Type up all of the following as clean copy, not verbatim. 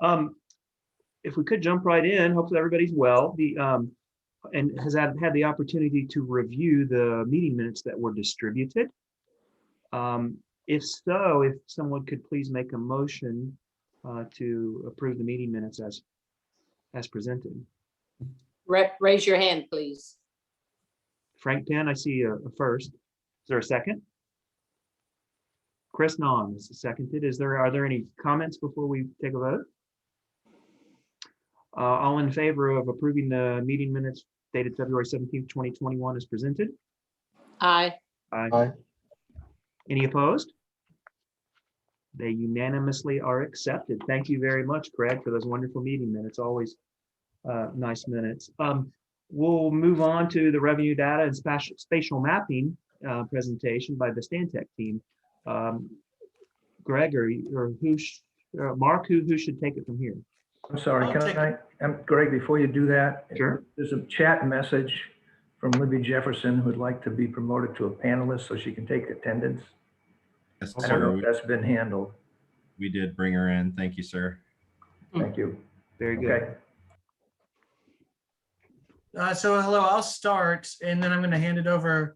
If we could jump right in, hopefully everybody's well. And has had the opportunity to review the meeting minutes that were distributed. If so, if someone could please make a motion to approve the meeting minutes as presented. Raise your hand, please. Frank Penn, I see a first. Is there a second? Chris Non is seconded. Are there any comments before we take a vote? All in favor of approving the meeting minutes dated February 17th, 2021 as presented? Aye. Aye. Any opposed? They unanimously are accepted. Thank you very much, Craig, for those wonderful meeting minutes. Always nice minutes. We'll move on to the revenue data and spatial mapping presentation by the Stantec team. Greg or Mark, who should take it from here? I'm sorry, Greg, before you do that, Sure. There's a chat message from Libby Jefferson who would like to be promoted to a panelist so she can take attendance. Yes, I don't know sir. if that's been handled. We did bring her in. Thank you, sir. Thank you. Very good. Okay. So hello, I'll start, and then I'm going to hand it over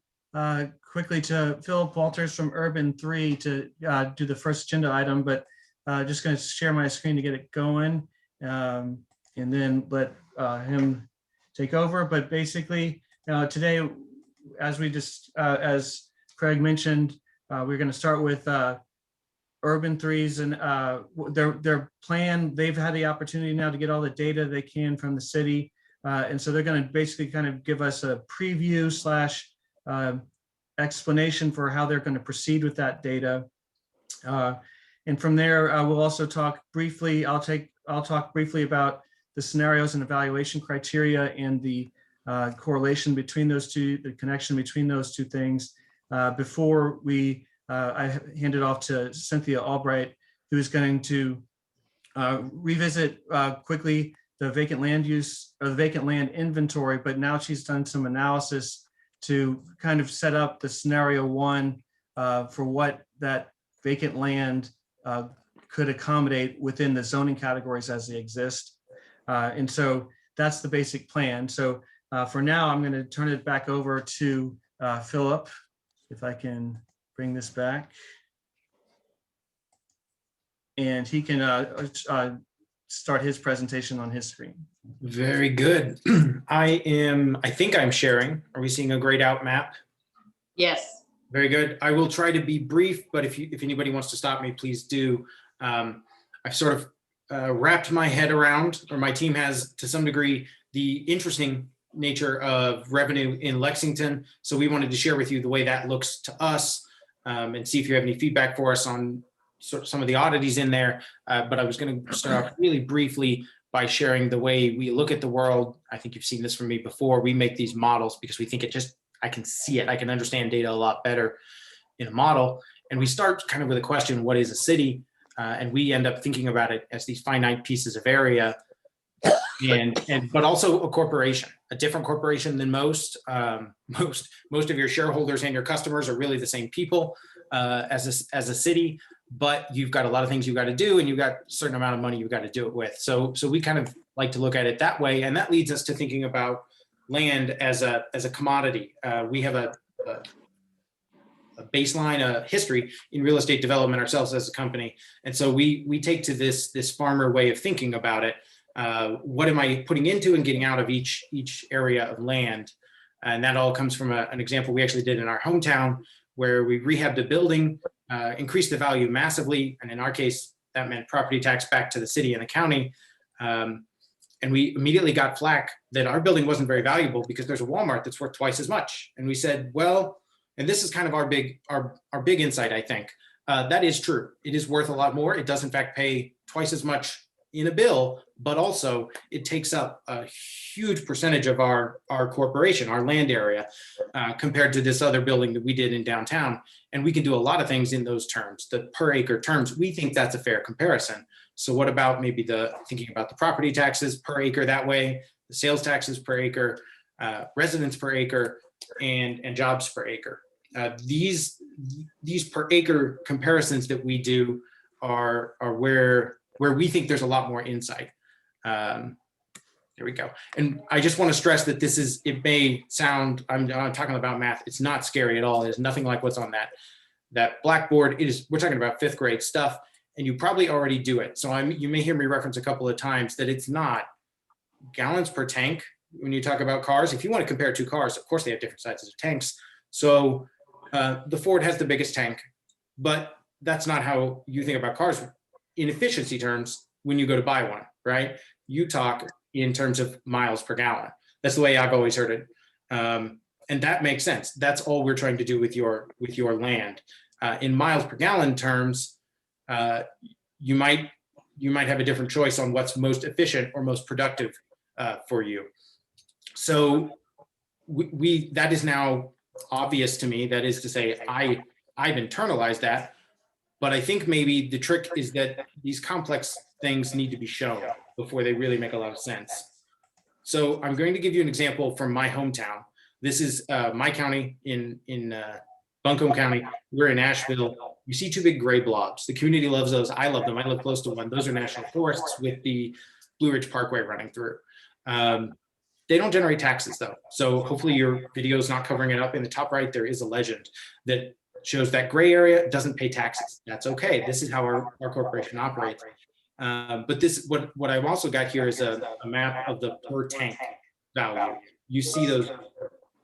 quickly to Philip Walters from Urban 3 to do the first agenda item, but just going to share my screen to get it going, and then let him take over. But basically, today, as Craig mentioned, we're going to start with Urban 3's and their plan. They've had the opportunity now to get all the data they can from the city. And so they're going to basically kind of give us a preview / explanation for how they're going to proceed with that data. And from there, we'll also talk briefly. I'll talk briefly about the scenarios and evaluation criteria and the correlation between those two, the connection between those two things. Before I hand it off to Cynthia Albright, who is going to revisit quickly the vacant land use or the vacant land inventory, but now she's done some analysis to kind of set up the scenario one for what that vacant land could accommodate within the zoning categories as they exist. And so that's the basic plan. So for now, I'm going to turn it back over to Philip, if I can bring this back. And he can start his presentation on his screen. Very good. I think I'm sharing. Are we seeing a grayed out map? Yes. Very good. I will try to be brief, but if anybody wants to stop me, please do. I've sort of wrapped my head around, or my team has to some degree, the interesting nature of revenue in Lexington. So we wanted to share with you the way that looks to us and see if you have any feedback for us on sort of some of the oddities in there. But I was going to start off really briefly by sharing the way we look at the world. I think you've seen this from me before. We make these models because we think I can see it. I can understand data a lot better in a model. And we start kind of with a question, what is a city? And we end up thinking about it as these finite pieces of area, but also a corporation, a different corporation than most. Most of your shareholders and your customers are really the same people as a city, but you've got a lot of things you've got to do, and you've got a certain amount of money you've got to do it with. So we kind of like to look at it that way, and that leads us to thinking about land as a commodity. We have a baseline, a history in real estate development ourselves as a company, and so we take to this farmer way of thinking about it. What am I putting into and getting out of each area of land? And that all comes from an example we actually did in our hometown, where we rehabbed a building, increased the value massively, and in our case, that meant property tax back to the city and the county. And we immediately got flack that our building wasn't very valuable because there's a Walmart that's worth twice as much. And we said, well, and this is kind of our big insight, I think. That is true. It is worth a lot more. It does in fact pay twice as much in a bill, but also it takes up a huge percentage of our corporation, our land area, compared to this other building that we did in downtown. And we can do a lot of things in those terms, the per acre terms. We think that's a fair comparison. So what about maybe thinking about the property taxes per acre that way, the sales taxes per acre, residents per acre, and jobs per acre. These per acre comparisons that we do are where where we think there's a lot more insight. There we go. And I just want to stress that this is, it may sound, I'm talking about math. It's not scary at all. There's nothing like what's on that blackboard. It is, we're talking about 5th grade stuff, and you probably already do it. So you may hear me reference a couple of times that it's not gallons per tank. When you talk about cars, if you want to compare 2 cars, of course they have different sizes of tanks. So the Ford has the biggest tank, but that's not how you think about cars in efficiency terms when you go to buy one, right? You talk in terms of miles per gallon. That's the way I've always heard it. And that makes sense. That's all we're trying to do with your land. In miles per gallon terms, you might have a different choice on what's most efficient or most productive for you. So that is now obvious to me. That is to say, I've internalized that, but I think maybe the trick is that these complex things need to be shown before they really make a lot of sense. So I'm going to give you an example from my hometown. This is my county in Buncombe County. We're in Asheville. You see 2 big gray blobs. The community loves those. I love them. I live close to one. Those are national forests with the Blue Ridge Parkway running through. They don't generate taxes though. So hopefully your video is not covering it up. In the top right, there is a legend that shows that gray area doesn't pay taxes. That's okay. This is how our corporation operates. But this, what I've also got here is a map of the per tank value. You see those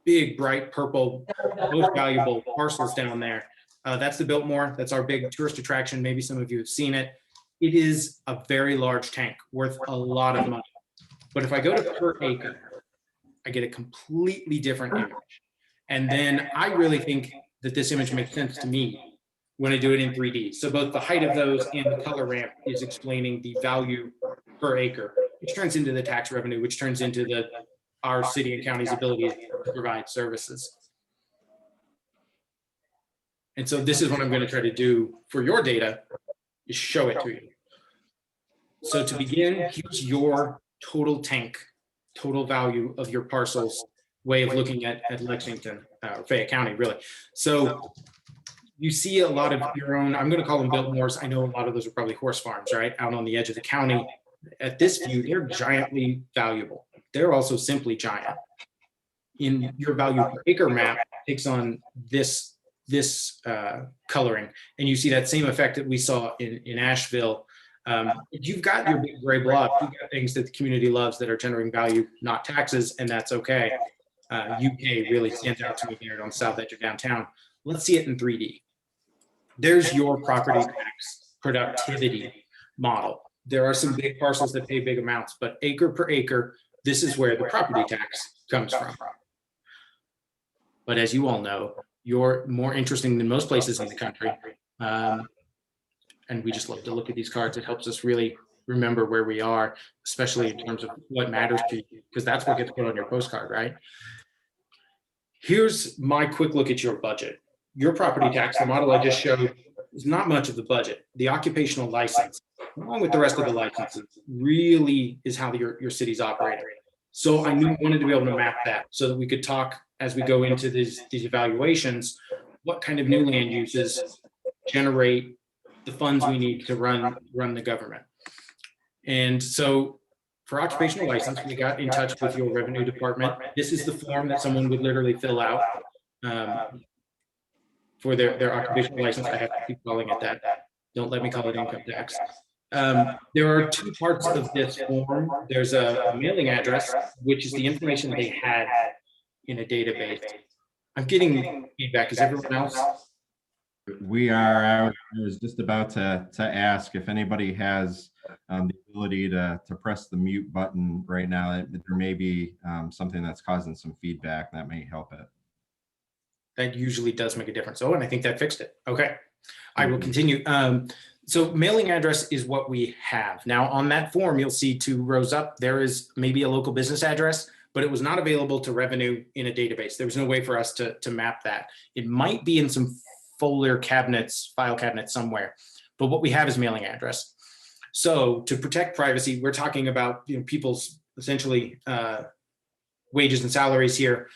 big, bright purple, most valuable parcels down there. That's the Biltmore. That's our big tourist attraction. Maybe some of you have seen it. It is a very large tank worth a lot of money. But if I go to per acre, I get a completely different image. And then I really think that this image makes sense to me when I do it in 3D. So both the height of those and the color ramp is explaining the value per acre, which turns into the tax revenue, which turns into our city and county's ability to provide services. And so this is what I'm going to try to do for your data, is show it to you. So to begin, here's your total tank, total value of your parcels way of looking at Lexington, or Fayette County, really. So you see a lot of your own, I'm going to call them Biltmores. I know a lot of those are probably horse farms, right? Out on the edge of the county. At this view, they're giantly valuable. They're also simply giant. In your value per acre map takes on this coloring, and you see that same effect that we saw in Asheville. You've got your big gray blob. You've got things that the community loves that are generating value, not taxes, and that's okay. UK really stands out to me here on the south edge of downtown. Let's see it in 3D. There's your property tax productivity model. There are some big parcels that pay big amounts, but acre per acre, this is where the property tax comes from. But as you all know, you're more interesting than most places in the country. And we just love to look at these cards. It helps us really remember where we are, especially in terms of what matters to you, because that's what gets put on your postcard, right? Here's my quick look at your budget. Your property tax, the model I just showed, is not much of the budget. The occupational license, along with the rest of the licenses, really is how your city's operating. So I wanted to be able to map that so that we could talk as we go into these evaluations, what kind of new land uses generate the funds we need to run the government. And so for occupational license, we got in touch with your revenue department. This is the form that someone would literally fill out for their occupational license. I have to keep calling it that. Don't let me call it income tax. There are 2 parts of this form. There's a mailing address, which is the information they had in a database. I'm getting feedback. Is everyone else? We are. I was just about to ask if anybody has the ability to press the mute button right now. There may be something that's causing some feedback that may help it. That usually does make a difference. Oh, and I think that fixed it. Okay, I will continue. So mailing address is what we have. Now on that form, you'll see 2 rows up, there is maybe a local business address, but it was not available to revenue in a database. There was no way for us to map that. It might be in some folder cabinets, file cabinets somewhere, but what we have is mailing address. So to protect privacy, we're talking about people's essentially wages and salaries here.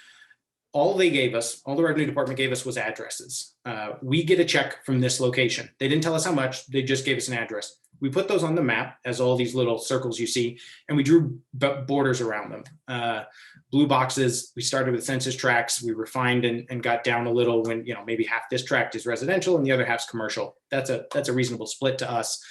All they gave us, all the revenue department gave us was addresses. We get a check from this location. They didn't tell us how much, they just gave us an address. we put those on the map as all these little circles you see, and we drew borders around them. Blue boxes, we started with census tracts. We refined and got down a little when, maybe half this tract is residential and the other half's commercial. That's a reasonable split to us.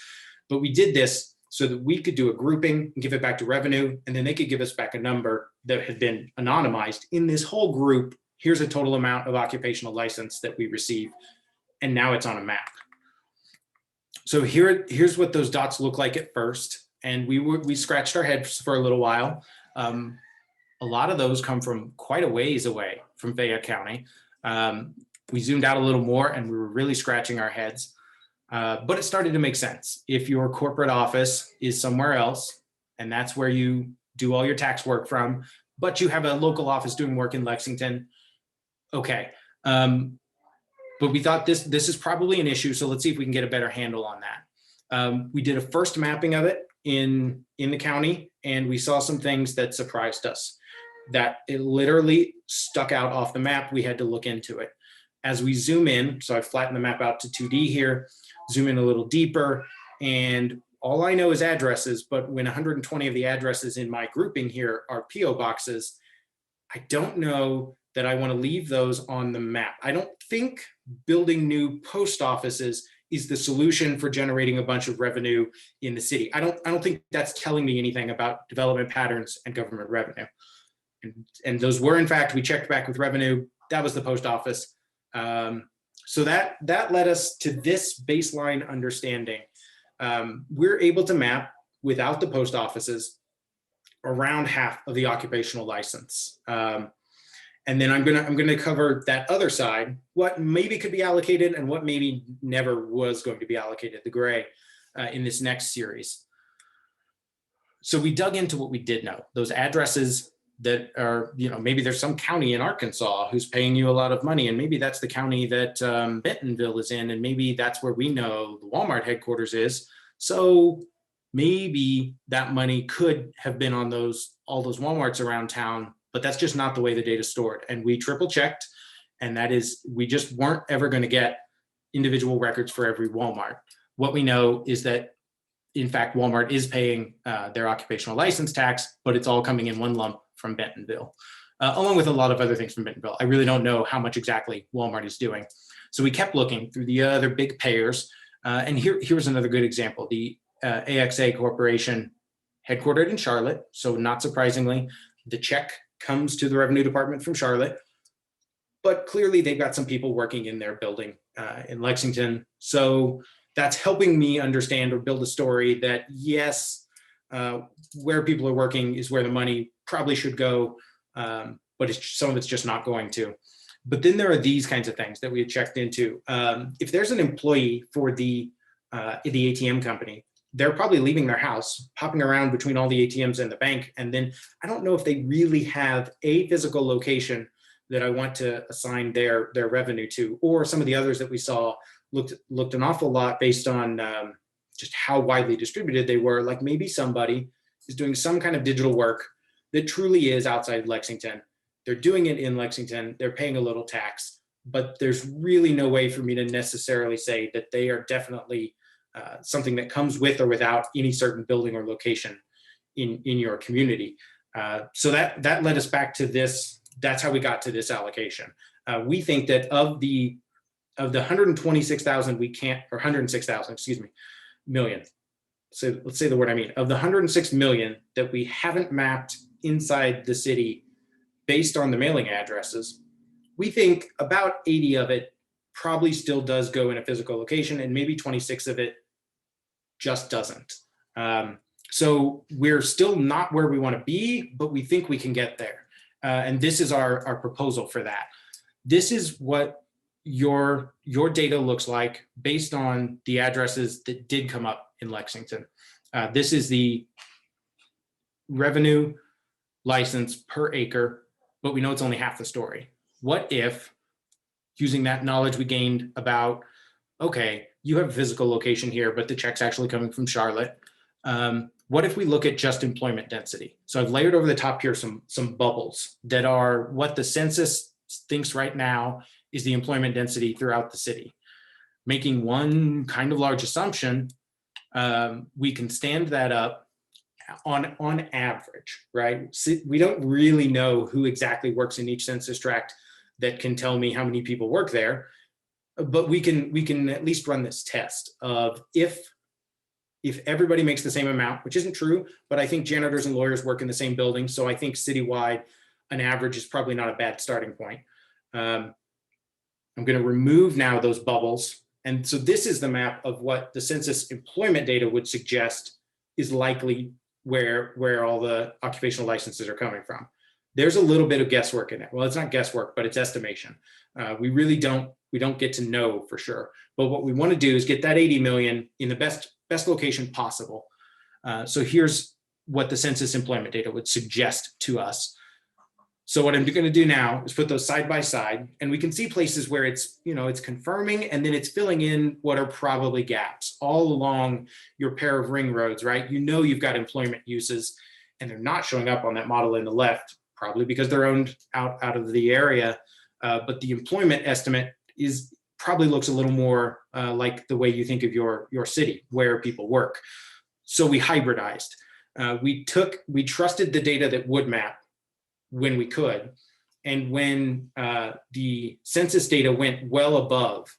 But we did this so that we could do a grouping and give it back to revenue, and then they could give us back a number that had been anonymized. In this whole group, here's a total amount of occupational license that we receive, and now it's on a map. So here's what those dots look like at first, and we scratched our heads for a little while. A lot of those come from quite a ways away from Fayette County. We zoomed out a little more, and we were really scratching our heads. But it started to make sense. If your corporate office is somewhere else, and that's where you do all your tax work from, but you have a local office doing work in Lexington, okay. But we thought this is probably an issue, so let's see if we can get a better handle on that. We did a first mapping of it in the county, and we saw some things that surprised us, that it literally stuck out off the map. We had to look into it. As we zoom in, so I flattened the map out to 2D here, zoom in a little deeper, and all I know is addresses, but when 120 of the addresses in my grouping here are PO boxes, I don't know that I want to leave those on the map. I don't think building new post offices is the solution for generating a bunch of revenue in the city. I don't think that's telling me anything about development patterns and government revenue. And those were, in fact, we checked back with revenue. That was the post office. So that led us to this baseline understanding. We're able to map without the post offices around half of the occupational license. And then I'm gonna cover that other side, what maybe could be allocated and what maybe never was going to be allocated, the gray, in this next series. So we dug into what we did know, those addresses that are, maybe there's some county in Arkansas who's paying you a lot of money, and maybe that's the county that Bentonville is in, and maybe that's where we know the Walmart headquarters is. So maybe that money could have been on all those Walmarts around town, but that's just not the way the data is stored. And we triple checked, and that is, we just weren't ever going to get individual records for every Walmart. What we know is that, in fact, Walmart is paying their occupational license tax, but it's all coming in one lump from Bentonville, along with a lot of other things from Bentonville. I really don't know how much exactly Walmart is doing. So we kept looking through the other big payers. And here's another good example. The AXA Corporation, headquartered in Charlotte. So not surprisingly, the check comes to the revenue department from Charlotte, but clearly they've got some people working in their building in Lexington. So that's helping me understand or build a story that, yes, where people are working is where the money probably should go, but some of it's just not going to. But then there are these kinds of things that we had checked into. If there's an employee for the ATM company, they're probably leaving their house, popping around between all the ATMs and the bank. And then I don't know if they really have a physical location that I want to assign their revenue to, or some of the others that we saw looked an awful lot based on just how widely distributed they were. Like maybe somebody is doing some kind of digital work that truly is outside Lexington. They're doing it in Lexington. They're paying a little tax, but there's really no way for me to necessarily say that they are definitely something that comes with or without any certain building or location in your community. So that led us back to this. That's how we got to this allocation. We think that of the 126,000 we can't, or 106,000, excuse me, million. So let's say the word I mean. Of the 106 million that we haven't mapped inside the city based on the mailing addresses, we think about 80 of it probably still does go in a physical location, and maybe 26 of it just doesn't. So we're still not where we want to be, but we think we can get there. And this is our proposal for that. This is what your data looks like based on the addresses that did come up in Lexington. This is the revenue license per acre, but we know it's only half the story. What if, using that knowledge we gained about, okay, you have a physical location here, but the check's actually coming from Charlotte. What if we look at just employment density? So I've layered over the top here some bubbles that are what the census thinks right now is the employment density throughout the city. Making one kind of large assumption, we can stand that up on average, right? We don't really know who exactly works in each census tract that can tell me how many people work there, but we can at least run this test of if everybody makes the same amount, which isn't true, but I think janitors and lawyers work in the same building, so I think citywide an average is probably not a bad starting point. I'm going to remove now those bubbles, and so this is the map of what the census employment data would suggest is likely where all the occupational licenses are coming from. There's a little bit of guesswork in it. Well, it's not guesswork, but it's estimation. We really don't get to know for sure. But what we want to do is get that 80 million in the best location possible. So here's what the census employment data would suggest to us. So what I'm going to do now is put those side by side, and we can see places where it's confirming, and then it's filling in what are probably gaps all along your pair of ring roads, right? You've got employment uses, and they're not showing up on that model in the left, probably because they're owned out of the area. But the employment estimate probably looks a little more like the way you think of your city, where people work. So we hybridized. We trusted the data that would map when we could. And when the census data went well above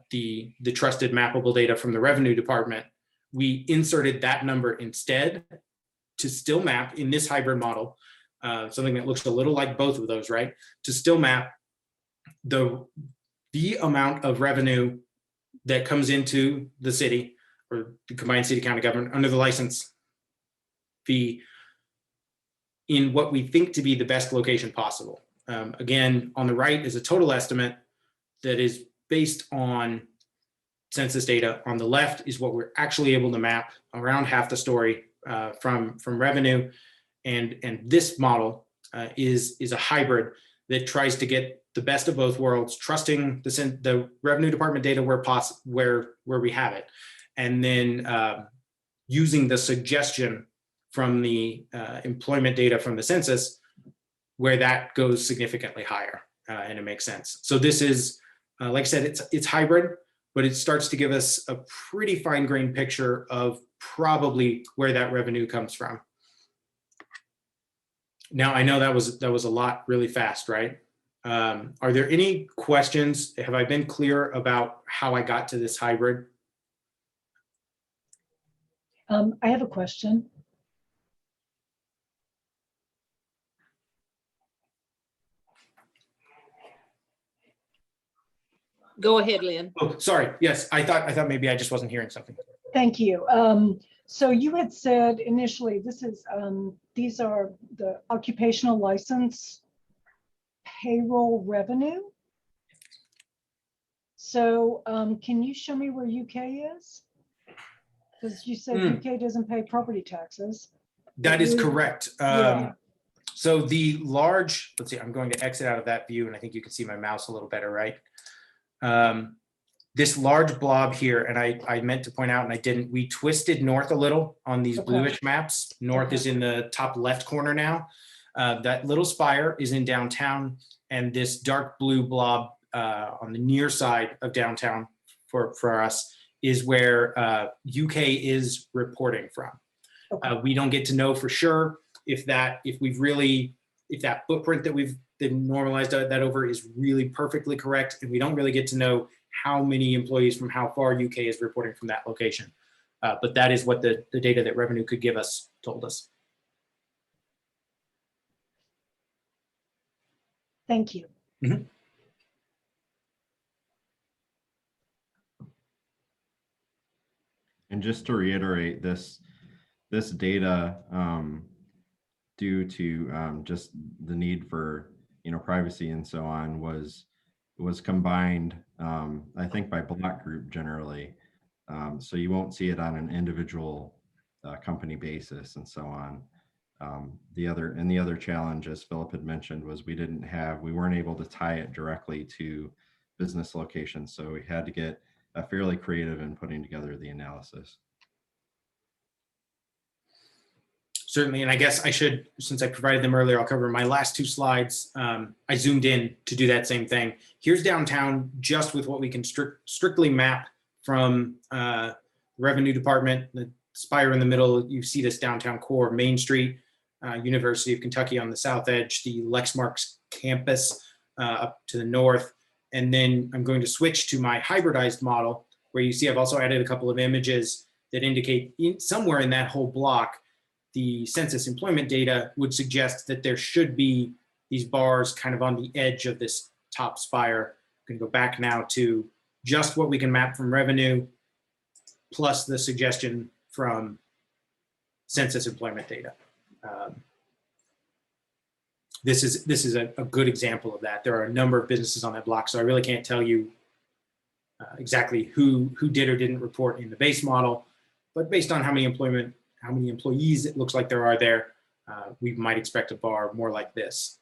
the trusted mappable data from the revenue department, we inserted that number instead to still map in this hybrid model, something that looks a little like both of those, right? To still map the amount of revenue that comes into the city or the combined city county government under the license fee in what we think to be the best location possible. Again, on the right is a total estimate that is based on census data. On the left is what we're actually able to map around half the story from revenue. And this model is a hybrid that tries to get the best of both worlds, trusting the revenue department data where we have it, and then using the suggestion from the employment data from the census, where that goes significantly higher, and it makes sense. So this is, like I said, it's hybrid, but it starts to give us a pretty fine-grained picture of probably where that revenue comes from. Now, I know that was a lot really fast, right? Are there any questions? Have I been clear about how I got to this hybrid? I have a question. Go ahead, Lynn. Oh, sorry. Yes, I thought maybe I just wasn't hearing something. Thank you. So you had said initially, these are the occupational license payroll revenue. So can you show me where UK is? Because you said UK doesn't pay property taxes. That is correct. Yeah. So the large, let's see, I'm going to exit out of that view, and I think you can see my mouse a little better, right? This large blob here, and I meant to point out, and I didn't, we twisted north a little on these bluish maps. North is in the top left corner now. That little spire is in downtown, and this dark blue blob on the near side of downtown for us is where UK is reporting from. Okay. We don't get to know for sure if that footprint that we've normalized that over is really perfectly correct, and we don't really get to know how many employees from how far UK is reporting from that location. But that is what the data that revenue could give us told us. Thank you. Mhm. And just to reiterate, this data, due to just the need for privacy and so on, was combined, I think, by block group generally. So you won't see it on an individual company basis and so on. The other challenge, as Philip had mentioned, was we weren't able to tie it directly to business locations. So we had to get fairly creative in putting together the analysis. Certainly, and I guess I should, since I provided them earlier, I'll cover my last two slides. I zoomed in to do that same thing. Here's downtown just with what we can strictly map from revenue department, the spire in the middle, you see this downtown core, Main Street, University of Kentucky on the south edge, the Lexmark campus up to the north. And then I'm going to switch to my hybridized model, where you see I've also added a couple of images that indicate somewhere in that whole block, the census employment data would suggest that there should be these bars kind of on the edge of this top spire. I'm going to go back now to just what we can map from revenue, plus the suggestion from census employment data. This is a good example of that. There are a number of businesses on that block, so I really can't tell you exactly who did or didn't report in the base model, but based on how many employees it looks like there are there, we might expect a bar more like this.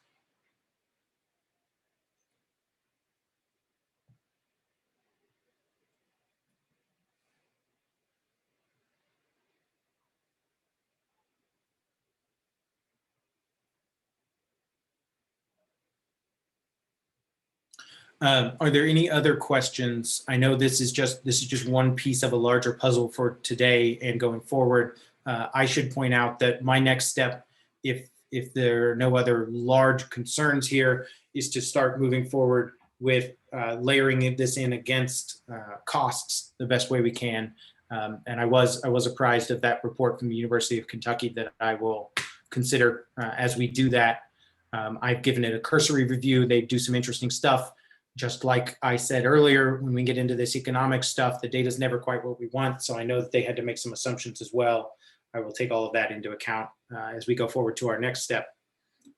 Are there any other questions? I know this is just one piece of a larger puzzle for today and going forward. I should point out that my next step, if there are no other large concerns here, is to start moving forward with layering this in against costs the best way we can. And I was apprised of that report from the University of Kentucky that I will consider as we do that. I've given it a cursory review. They do some interesting stuff. Just like I said earlier, when we get into this economic stuff, the data is never quite what we want. So I know that they had to make some assumptions as well. I will take all of that into account as we go forward to our next step,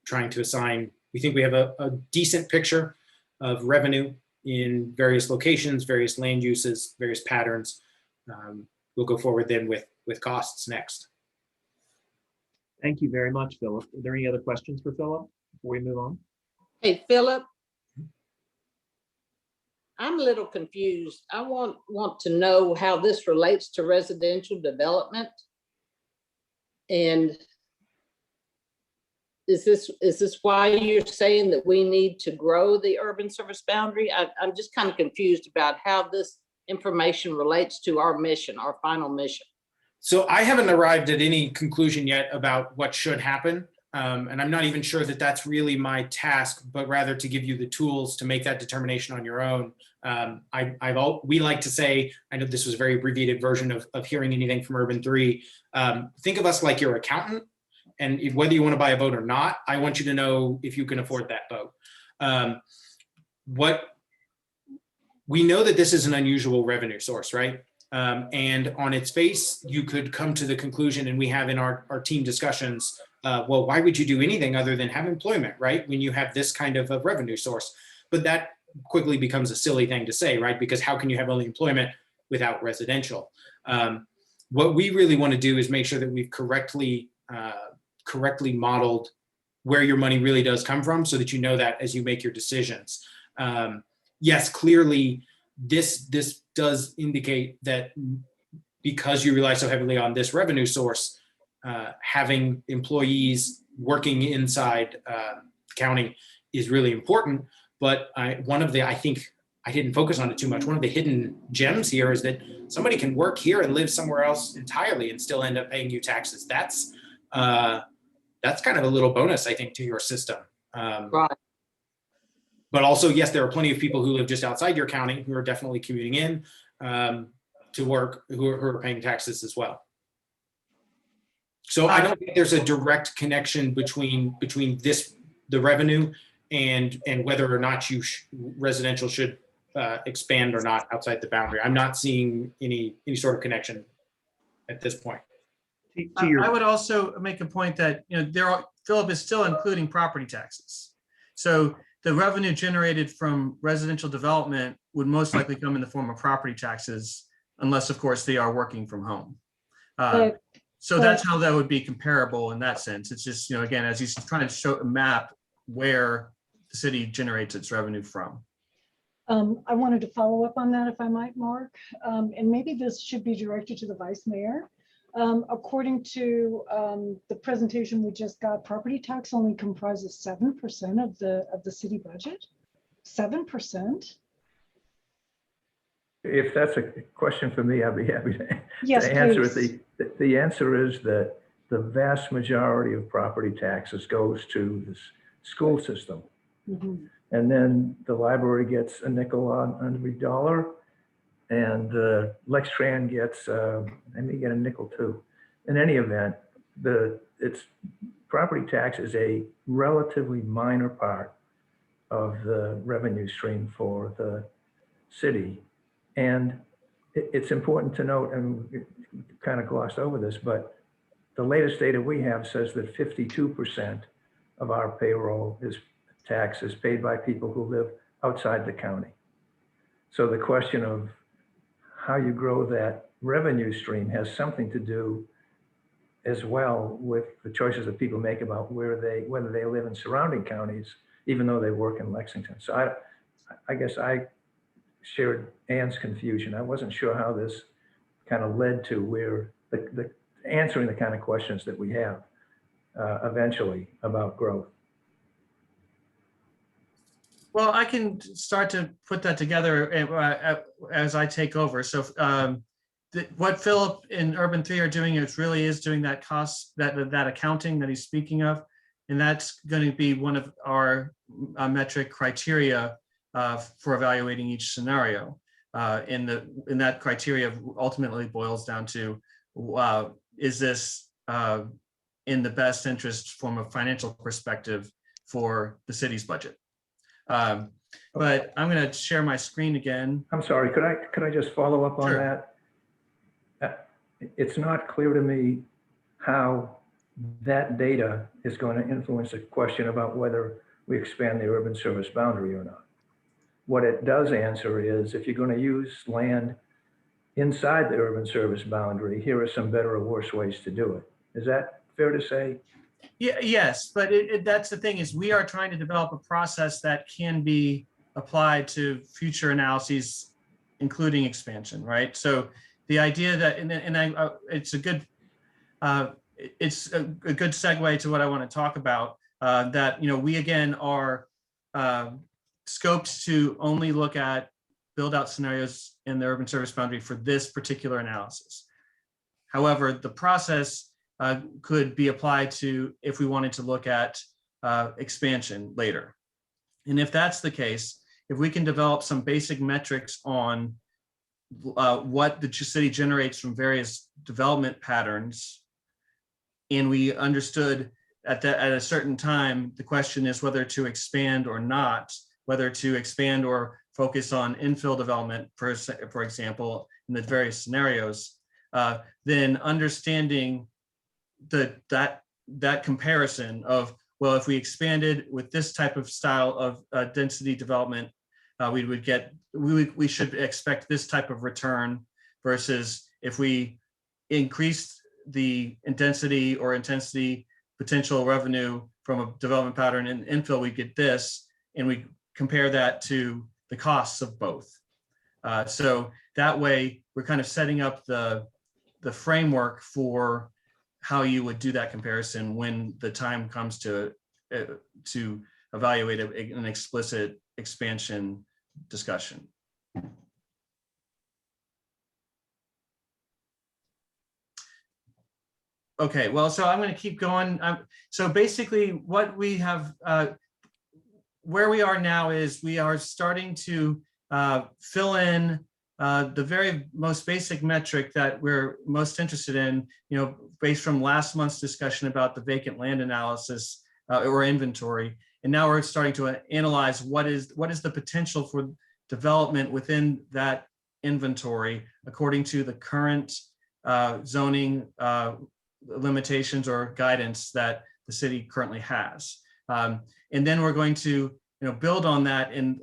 trying to assign. We think we have a decent picture of revenue in various locations, various land uses, various patterns. We'll go forward then with costs next. Thank you very much, Philip. Are there any other questions for Philip before we move on? Hey, Philip. I'm a little confused. I want to know how this relates to residential development. And is this why you're saying that we need to grow the urban service boundary? I'm just kind of confused about how this information relates to our mission, our final mission. So I haven't arrived at any conclusion yet about what should happen. And I'm not even sure that that's really my task, but rather to give you the tools to make that determination on your own. We like to say, I know this was a very abbreviated version of hearing anything from Urban 3. Think of us like your accountant, and whether you want to buy a boat or not, I want you to know if you can afford that boat. We know that this is an unusual revenue source, right? And on its face, you could come to the conclusion, and we have in our team discussions, well, why would you do anything other than have employment, right? When you have this kind of a revenue source. But that quickly becomes a silly thing to say, right? Because how can you have only employment without residential? What we really want to do is make sure that we've correctly modeled where your money really does come from, so that you know that as you make your decisions. Yes, clearly this does indicate that because you rely so heavily on this revenue source, having employees working inside county is really important. But I think I didn't focus on it too much. One of the hidden gems here is that somebody can work here and live somewhere else entirely and still end up paying you taxes. That's kind of a little bonus, I think, to your system. Right. But also, yes, there are plenty of people who live just outside your county who are definitely commuting in to work, who are paying taxes as well. So I don't think there's a direct connection between the revenue and whether or not residential should expand or not outside the boundary. I'm not seeing any sort of connection at this point. I would also make a point that, Philip is still including property taxes. So the revenue generated from residential development would most likely come in the form of property taxes, unless, of course, they are working from home. So that's how that would be comparable in that sense. It's just, again, as he's trying to show a map where the city generates its revenue from. I wanted to follow up on that, if I might, Mark. And maybe this should be directed to the vice mayor. According to the presentation we just got, property tax only comprises 7% of the city budget. 7%. If that's a question for me, I'd be happy to Yes, answer it. please. The answer is that the vast majority of property taxes goes to the school system. Mhm. And then the library gets a nickel on every dollar. And Lexington gets, they may get a nickel too. In any event, property tax is a relatively minor part of the revenue stream for the city. And it's important to note, and we kind of glossed over this, but the latest data we have says that 52% of our payroll is taxes paid by people who live outside the county. So the question of how you grow that revenue stream has something to do as well with the choices that people make about whether they live in surrounding counties, even though they work in Lexington. So I guess I shared Ann's confusion. I wasn't sure how this kind of led to where the answering the kind of questions that we have eventually about growth. Well, I can start to put that together as I take over. So what Philip in Urban 3 are doing is doing that cost, that accounting that he's speaking of. And that's going to be one of our metric criteria for evaluating each scenario. And that criteria ultimately boils down to, is this in the best interest from a financial perspective for the city's budget? But I'm going to share my screen again. I'm sorry, could I just follow up on Sure. that? It's not clear to me how that data is going to influence a question about whether we expand the urban service boundary or not. What it does answer is, if you're going to use land inside the urban service boundary, here are some better or worse ways to do it. Is that fair to say? Yeah, yes, but that's the thing, is we are trying to develop a process that can be applied to future analyses, including expansion, right? So the idea that, it's a good segue to what I want to talk about, that, we again are scoped to only look at build out scenarios in the urban service boundary for this particular analysis. However, the process could be applied to if we wanted to look at expansion later. And if that's the case, if we can develop some basic metrics on what the city generates from various development patterns, and we understood at a certain time, the question is whether to expand or not, whether to expand or focus on infill development, for example, in the various scenarios, then understanding that comparison of, well, if we expanded with this type of style of density development, we should expect this type of return, versus if we increased the density or intensity potential revenue from a development pattern in infill, we get this, and we compare that to the costs of both. So that way we're kind of setting up the framework for how you would do that comparison when the time comes to evaluate an explicit expansion discussion. Okay, well, so I'm going to keep going. So basically what we have, where we are now is we are starting to fill in the very most basic metric that we're most interested in, based from last month's discussion about the vacant land analysis or inventory. And now we're starting to analyze what is the potential for development within that inventory according to the current zoning limitations or guidance that the city currently has. And then we're going to build on that in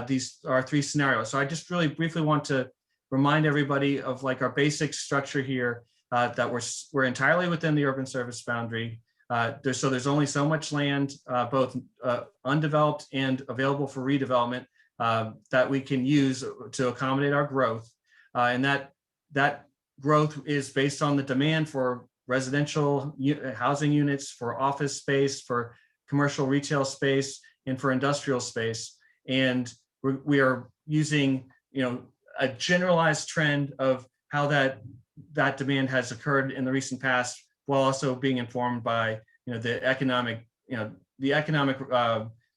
these are 3 scenarios. So I just really briefly want to remind everybody of like our basic structure here, that we're entirely within the urban service boundary. So there's only so much land, both undeveloped and available for redevelopment, that we can use to accommodate our growth. And that growth is based on the demand for residential housing units, for office space, for commercial retail space, and for industrial space. And we are using, a generalized trend of how that demand has occurred in the recent past, while also being informed by the economic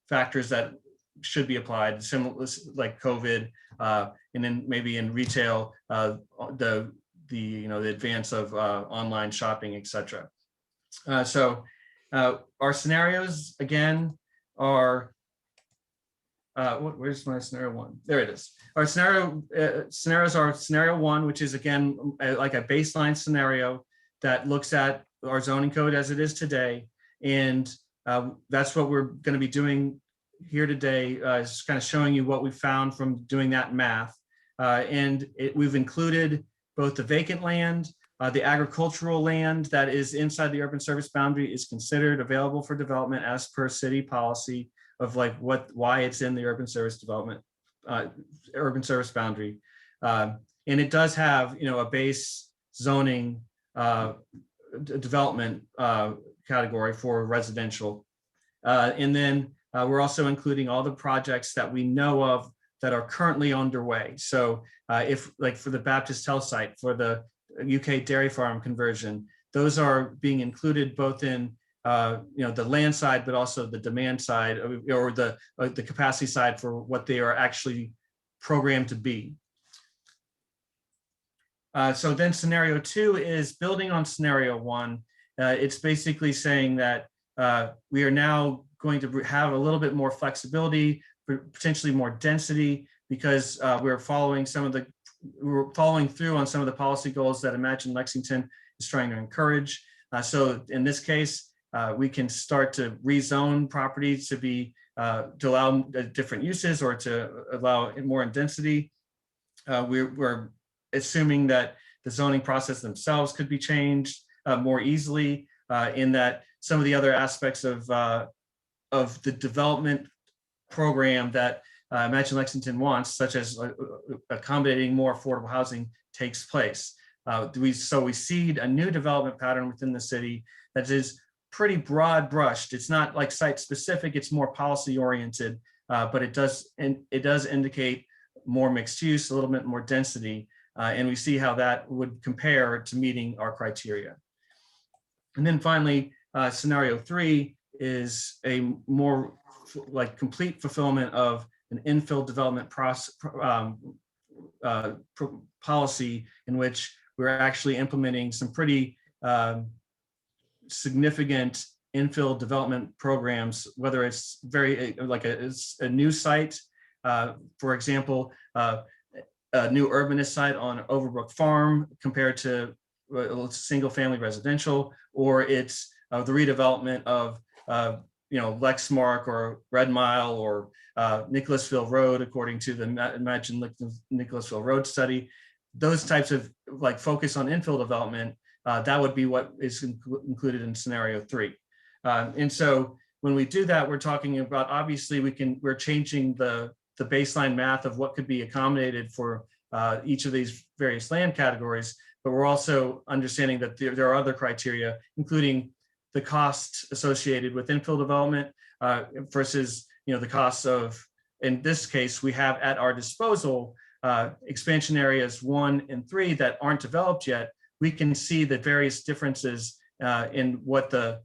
factors that should be applied, similar like COVID, and then maybe in retail, the advance of online shopping, etc. So our scenarios again are. Where's my scenario one? There it is. Our scenarios are scenario one, which is again like a baseline scenario that looks at our zoning code as it is today, and that's what we're going to be doing here today. Is kind of showing you what we found from doing that math, and we've included both the vacant land, the agricultural land that is inside the urban service boundary is considered available for development as per city policy of why it's in the urban service boundary, and it does have a base zoning development category for residential, and then we're also including all the projects that we know of that are currently underway. So if for the Baptist Health site, for the UK dairy farm conversion, those are being included both in the land side, but also the demand side, or the capacity side for what they are actually programmed to be. So then scenario two is building on scenario one. It's basically saying that we are now going to have a little bit more flexibility, potentially more density, because we're following through on some of the policy goals that Imagine Lexington is trying to encourage. So in this case, we can start to rezone properties to be to allow different uses or to allow more in density. We're assuming that the zoning process themselves could be changed more easily, in that some of the other aspects of the development program that Imagine Lexington wants, such as accommodating more affordable housing, takes place. We see a new development pattern within the city that is pretty broad brushed. It's not like site specific, it's more policy oriented, but it does indicate more mixed use, a little bit more density, and we see how that would compare to meeting our criteria. And then finally, scenario three is a more complete fulfillment of an infill development policy, in which we're actually implementing some pretty significant infill development programs, whether it's it's a new site, for example, a new urbanist site on Overbrook Farm compared to single family residential, or it's the redevelopment of Lexmark or Red Mile or Nicholasville Road, according to the Imagine Nicholasville Road study. Those types of focus on infill development, that would be what is included in scenario three. And so when we do that, we're talking about, obviously we're changing the baseline math of what could be accommodated for each of these various land categories, but we're also understanding that there are other criteria, including the costs associated with infill development versus the costs of, in this case, we have at our disposal expansion areas 1 and 3 that aren't developed yet. We can see the various differences in what the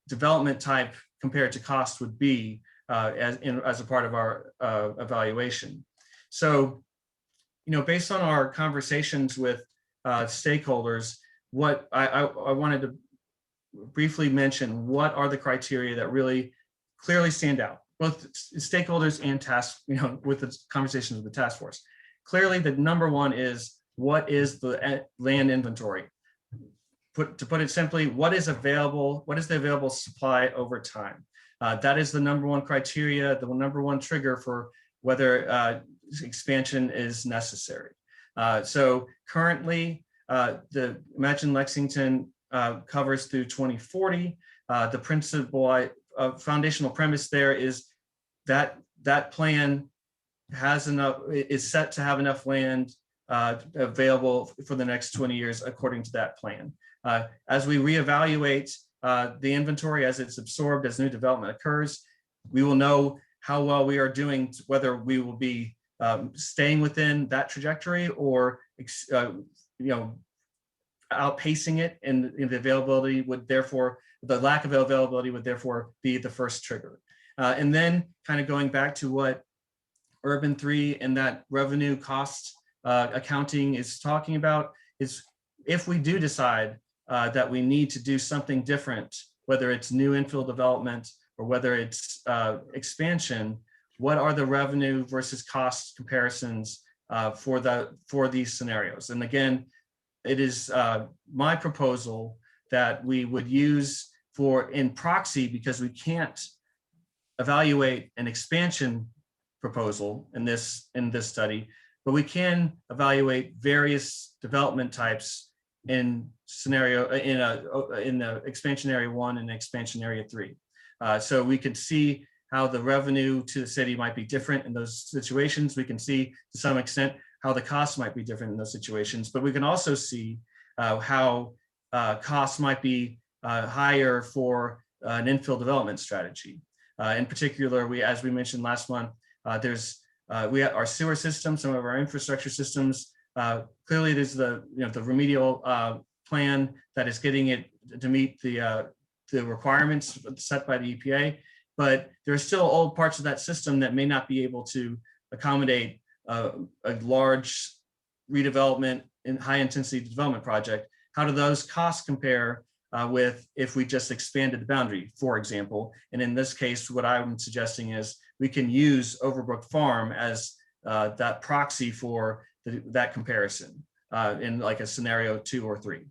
development type compared to cost would be as a part of our evaluation. So, based on our conversations with stakeholders, what I wanted to briefly mention, what are the criteria that really clearly stand out, both stakeholders and with the conversations with the task force. Clearly, the number one is, what is the land inventory? To put it simply, what is available? What is the available supply over time? That is the number one criteria, the number one trigger for whether expansion is necessary. So currently, the Imagine Lexington covers through 2040. The principal foundational premise there is that that plan is set to have enough land available for the next 20 years according to that plan. As we reevaluate the inventory as it's absorbed, as new development occurs, we will know how well we are doing, whether we will be staying within that trajectory or outpacing it, and the availability would therefore, the lack of availability would therefore be the first trigger. And then kind of going back to what Urban 3 and that revenue cost accounting is talking about, is if we do decide that we need to do something different, whether it's new infill development or whether it's expansion, what are the revenue versus cost comparisons for these scenarios? And again, it is my proposal that we would use in proxy, because we can't evaluate an expansion proposal in this study, but we can evaluate various development types in the expansion area 1 and expansion area 3. So we could see how the revenue to the city might be different in those situations. We can see to some extent how the costs might be different in those situations, but we can also see how costs might be higher for an infill development strategy. In particular, as we mentioned last month, we have our sewer system, some of our infrastructure systems. Clearly, there's the remedial plan that is getting it to meet the requirements set by the EPA, but there are still old parts of that system that may not be able to accommodate a large redevelopment and high intensity development project. How do those costs compare with if we just expanded the boundary, for example? And in this case, what I'm suggesting is we can use Overbrook Farm as that proxy for that comparison in like a scenario 2 or 3.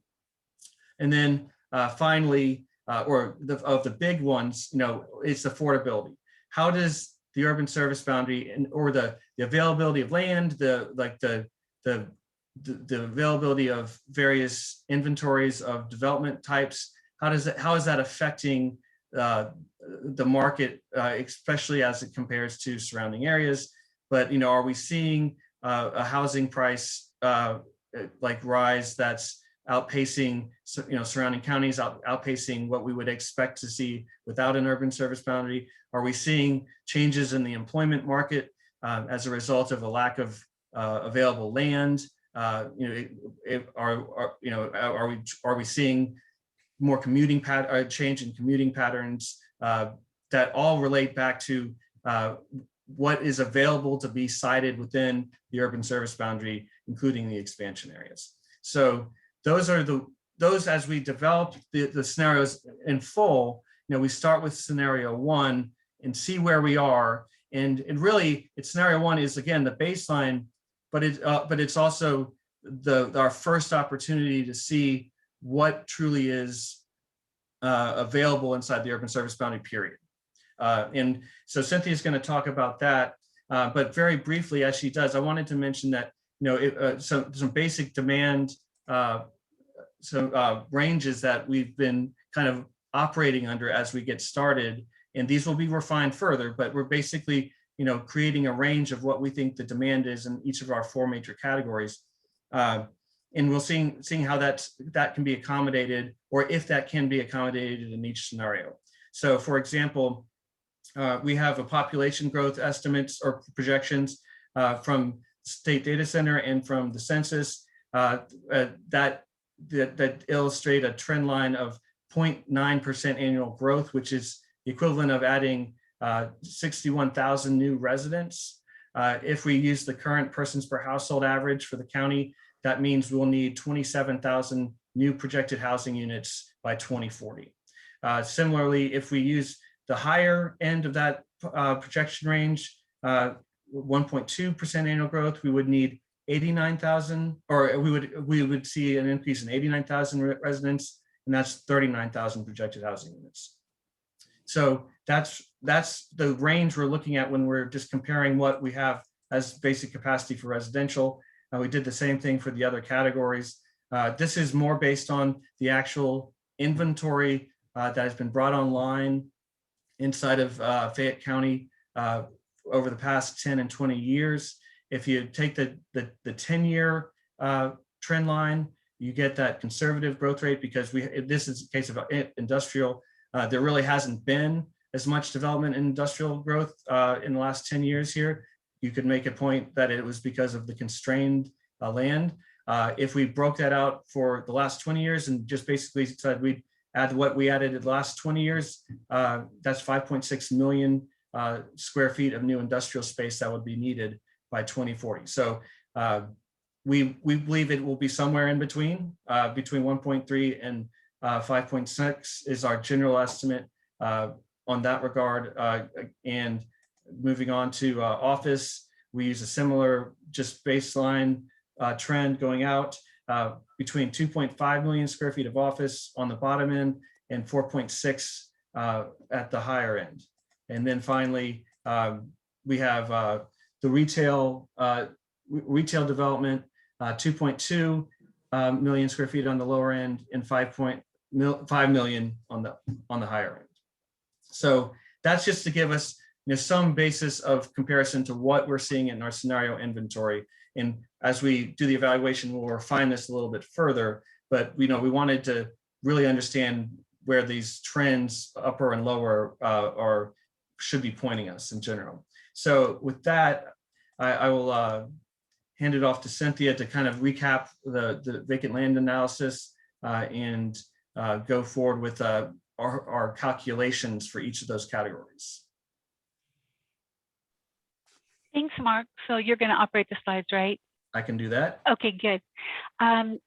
And then finally, of the big ones, it's affordability. How does the urban service boundary or the availability of land, the availability of various inventories of development types, how is that affecting the market, especially as it compares to surrounding areas? But are we seeing a housing price rise that's outpacing surrounding counties, outpacing what we would expect to see without an urban service boundary? Are we seeing changes in the employment market as a result of a lack of available land? Are we seeing more change in commuting patterns that all relate back to what is available to be sited within the urban service boundary, including the expansion areas? So those as we develop the scenarios in full, we start with scenario 1 and see where we are. And really, scenario 1 is again the baseline, but it's also our first opportunity to see what truly is available inside the urban service boundary period. And so Cynthia is going to talk about that, but very briefly, as she does, I wanted to mention that some basic demand, ranges that we've been kind of operating under as we get started, and these will be refined further, but we're basically creating a range of what we think the demand is in each of our 4 major categories. And we'll seeing how that can be accommodated, or if that can be accommodated in each scenario. So for example, we have a population growth estimates or projections from State Data Center and from the census that illustrate a trend line of 0.9% annual growth, which is the equivalent of adding 61,000 new residents. If we use the current persons per household average for the county, that means we'll need 27,000 new projected housing units by 2040. Similarly, if we use the higher end of that projection range, 1.2% annual growth, we would need 89,000, or we would see an increase in 89,000 residents, and that's 39,000 projected housing units. So that's the range we're looking at when we're just comparing what we have as basic capacity for residential. We did the same thing for the other categories. This is more based on the actual inventory that has been brought online inside of Fayette County over the past 10 and 20 years. If you take the 10-year trend line, you get that conservative growth rate, because this is a case of industrial. There really hasn't been as much development in industrial growth in the last 10 years here. you could make a point that it was because of the constrained land. If we broke that out for the last 20 years and just basically said we'd add what we added in the last 20 years, that's 5.6 million square feet of new industrial space that would be needed by 2040. So we believe it will be somewhere in between 1.3 and 5.6 is our general estimate on that regard. And moving on to office, we use a similar just baseline trend going out between 2.5 million square feet of office on the bottom end and 4.6 at the higher end. And then finally, we have the retail development, 2.2 million square feet on the lower end and 5 million on the higher end. So that's just to give us some basis of comparison to what we're seeing in our scenario inventory. And as we do the evaluation, we'll refine this a little bit further, but we wanted to really understand where these trends, upper and lower, should be pointing us in general. So with that, I will hand it off to Cynthia to kind of recap the vacant land analysis and go forward with our calculations for each of those categories. Thanks, Mark. So you're going to operate the slides, right? I can do that. Okay, good.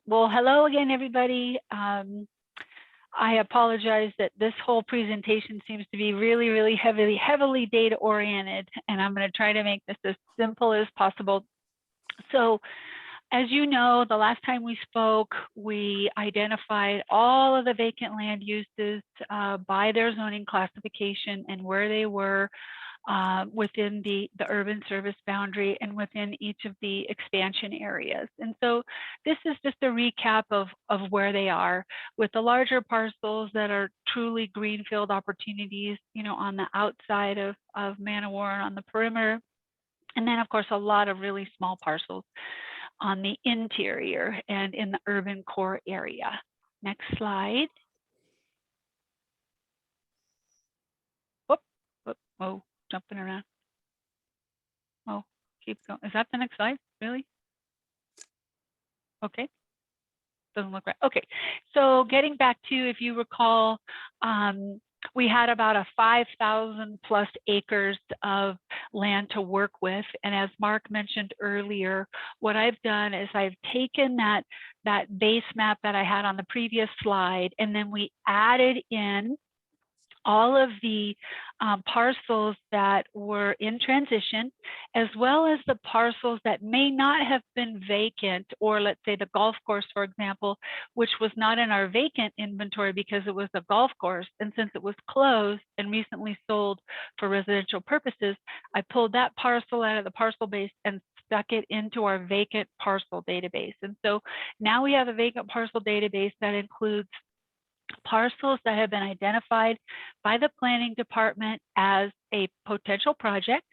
Well, hello again, everybody. I apologize that this whole presentation seems to be really, really heavily data oriented, and I'm going to try to make this as simple as possible. So, as you know, the last time we spoke, we identified all of the vacant land uses by their zoning classification and where they were within the urban service boundary and within each of the expansion areas. And so this is just a recap of where they are, with the larger parcels that are truly greenfield opportunities, on the outside of Manawar on the perimeter. And then, of course, a lot of really small parcels on the interior and in the urban core area. Next slide. Whoop, whoop, oh, jumping around. Oh, keep going. Is that the next slide? Really? Okay. Doesn't look right. Okay. So getting back to, if you recall, we had about a 5,000 plus acres of land to work with. And as Mark mentioned earlier, what I've done is I've taken that base map that I had on the previous slide, and then we added in all of the parcels that were in transition, as well as the parcels that may not have been vacant, or let's say the golf course, for example, which was not in our vacant inventory because it was a golf course. And since it was closed and recently sold for residential purposes, I pulled that parcel out of the parcel base and stuck it into our vacant parcel database. And so now we have a vacant parcel database that includes parcels that have been identified by the planning department as a potential project,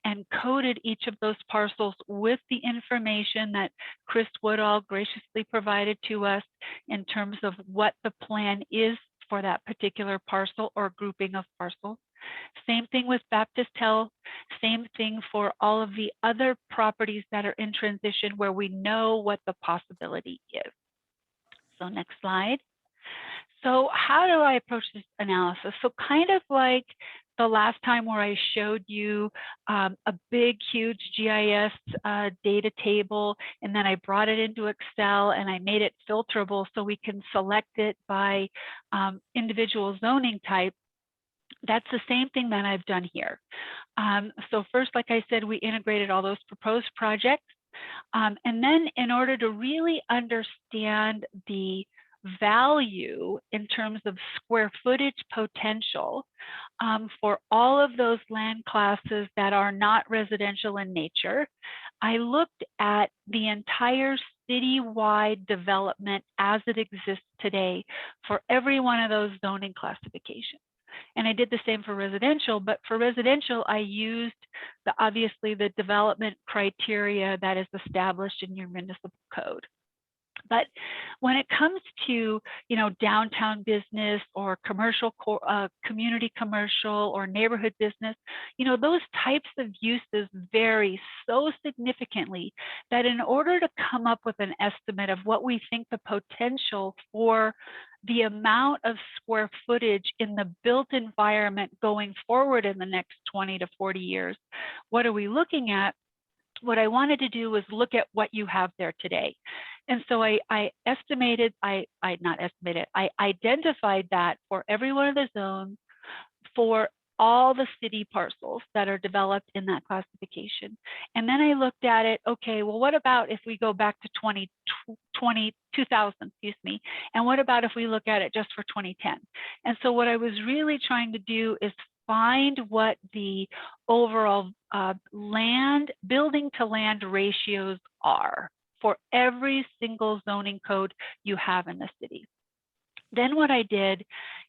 and coded each of those parcels with the information that Chris Woodall graciously provided to us in terms of what the plan is for that particular parcel or grouping of parcels. Same thing with Baptist Health, same thing for all of the other properties that are in transition where we know what the possibility is. So next slide. So how do I approach this analysis? So kind of like the last time where I showed you a big, huge GIS data table, and then I brought it into Excel and I made it filterable so we can select it by individual zoning type. That's the same thing that I've done here. So first, like I said, we integrated all those proposed projects. And then in order to really understand the value in terms of square footage potential for all of those land classes that are not residential in nature, I looked at the entire citywide development as it exists today for every one of those zoning classifications. And I did the same for residential, but for residential, I used obviously the development criteria that is established in your municipal code. But when it comes to, downtown business or commercial, community commercial or neighborhood business, those types of uses vary so significantly that in order to come up with an estimate of what we think the potential for the amount of square footage in the built environment going forward in the next 20 to 40 years, what are we looking at? What I wanted to do was look at what you have there today. And so I identified that for every one of the zones for all the city parcels that are developed in that classification. And then I looked at it, okay, well, what about if we go back to 2000, excuse me, and what about if we look at it just for 2010? And so what I was really trying to do is find what the overall building to land ratios are for every single zoning code you have in the city. Then what I did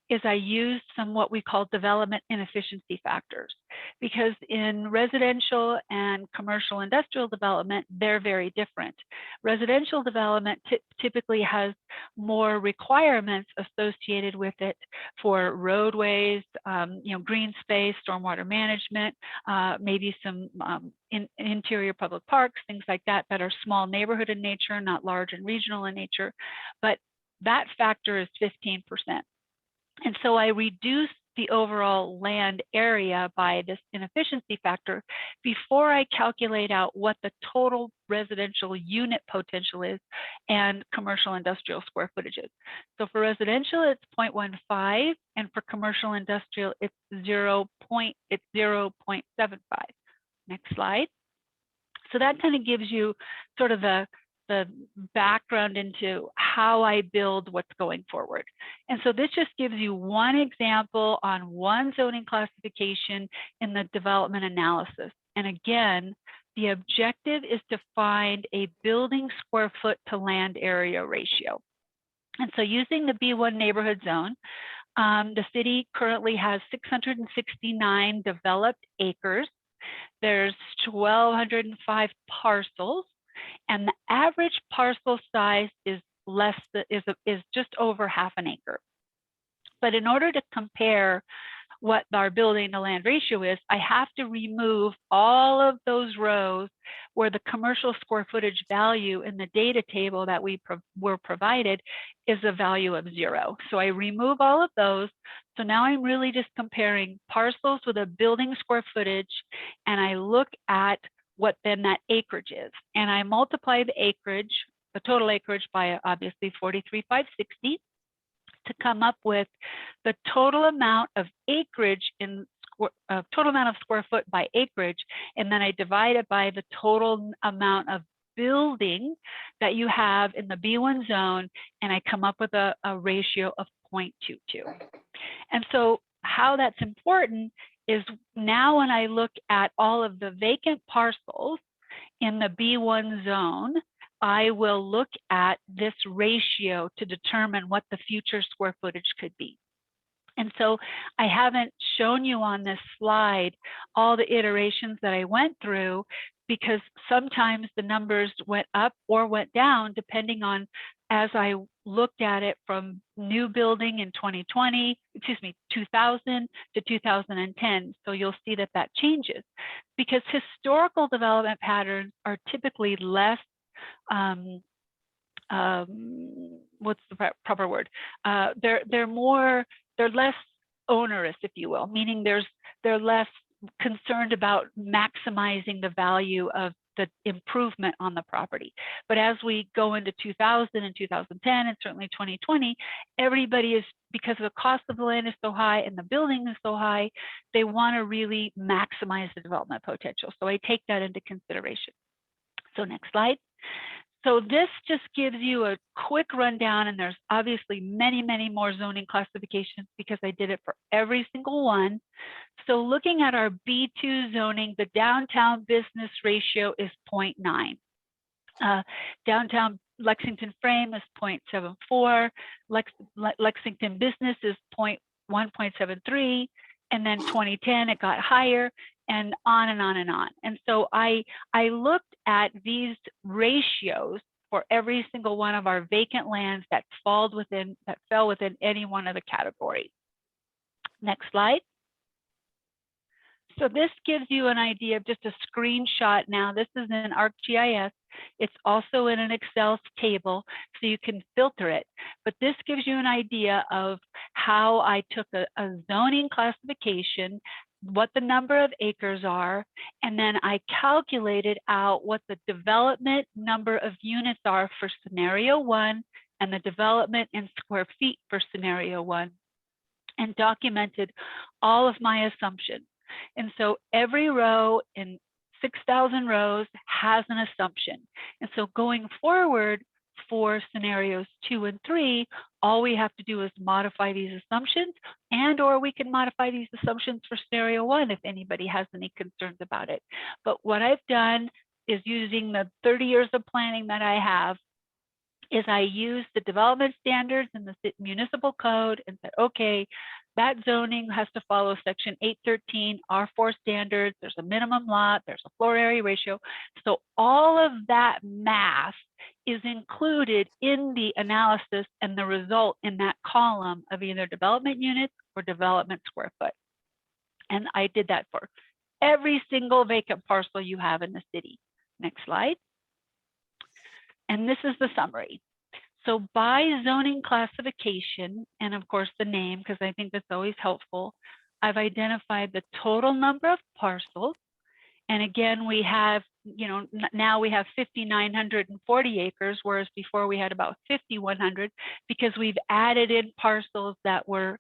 is I used some what we call development inefficiency factors, because in residential and commercial industrial development, they're very different. Residential development typically has more requirements associated with it for roadways, green space, stormwater management, maybe some interior public parks, things like that, that are small neighborhood in nature, not large and regional in nature. But that factor is 15%. And so I reduced the overall land area by this inefficiency factor before I calculate out what the total residential unit potential is and commercial industrial square footage is. So for residential, it's 0.15, and for commercial industrial, it's 0.75. Next slide. So that kind of gives you sort of the background into how I build what's going forward. And so this just gives you one example on one zoning classification in the development analysis. And again, the objective is to find a building square foot to land area ratio. And so using the B1 neighborhood zone, the city currently has 669 developed acres. There's 1,205 parcels. And the average parcel size is just over half an acre. But in order to compare what our building to land ratio is, I have to remove all of those rows where the commercial square footage value in the data table that we were provided is a value of 0. So I remove all of those. So now I'm really just comparing parcels with a building square footage, and I look at what then that acreage is. And I multiply the acreage, the total acreage, by obviously 43,560 to come up with the total amount of acreage in total amount of square foot by acreage. And then I divide it by the total amount of building that you have in the B1 zone, and I come up with a ratio of 0.22. And so how that's important is now when I look at all of the vacant parcels in the B1 zone, I will look at this ratio to determine what the future square footage could be. And so I haven't shown you on this slide all the iterations that I went through, because sometimes the numbers went up or went down depending on, as I looked at it from new building in 2000 to 2010. So you'll see that that changes, because historical development patterns are typically less, what's the proper word? They're less onerous, if you will, meaning they're less concerned about maximizing the value of the improvement on the property. But as we go into 2000 and 2010 and certainly 2020, everybody is, because the cost of the land is so high and the building is so high, they want to really maximize the development potential. So I take that into consideration. So next slide. So this just gives you a quick rundown, and there's obviously many, many more zoning classifications because I did it for every single one. So looking at our B2 zoning, the downtown business ratio is 0.9. Downtown Lexington frame is 0.74. Lexington business is 1.73. And then 2010, it got higher, and on and on and on. And so I looked at these ratios for every single one of our vacant lands that fell within any one of the categories. Next slide. So this gives you an idea of just a screenshot. Now this is in ArcGIS. It's also in an Excel table, so you can filter it. But this gives you an idea of how I took a zoning classification, what the number of acres are, and then I calculated out what the development number of units are for scenario 1 and the development in square feet for scenario 1, and documented all of my assumptions. And so every row in 6,000 rows has an assumption. And so going forward for scenarios 2 and 3, all we have to do is modify these assumptions, and or we can modify these assumptions for scenario 1 if anybody has any concerns about it. But what I've done is, using the 30 years of planning that I have, is I used the development standards in the municipal code and said, okay, that zoning has to follow section 813 R4 standards. There's a minimum lot, there's a floor area ratio. So all of that math is included in the analysis and the result in that column of either development units or development square foot. And I did that for every single vacant parcel you have in the city. Next slide. And this is the summary. So by zoning classification, and of course the name, because I think that's always helpful, I've identified the total number of parcels. And again, we have, now we have 5,940 acres, whereas before we had about 5,100, because we've added in parcels that were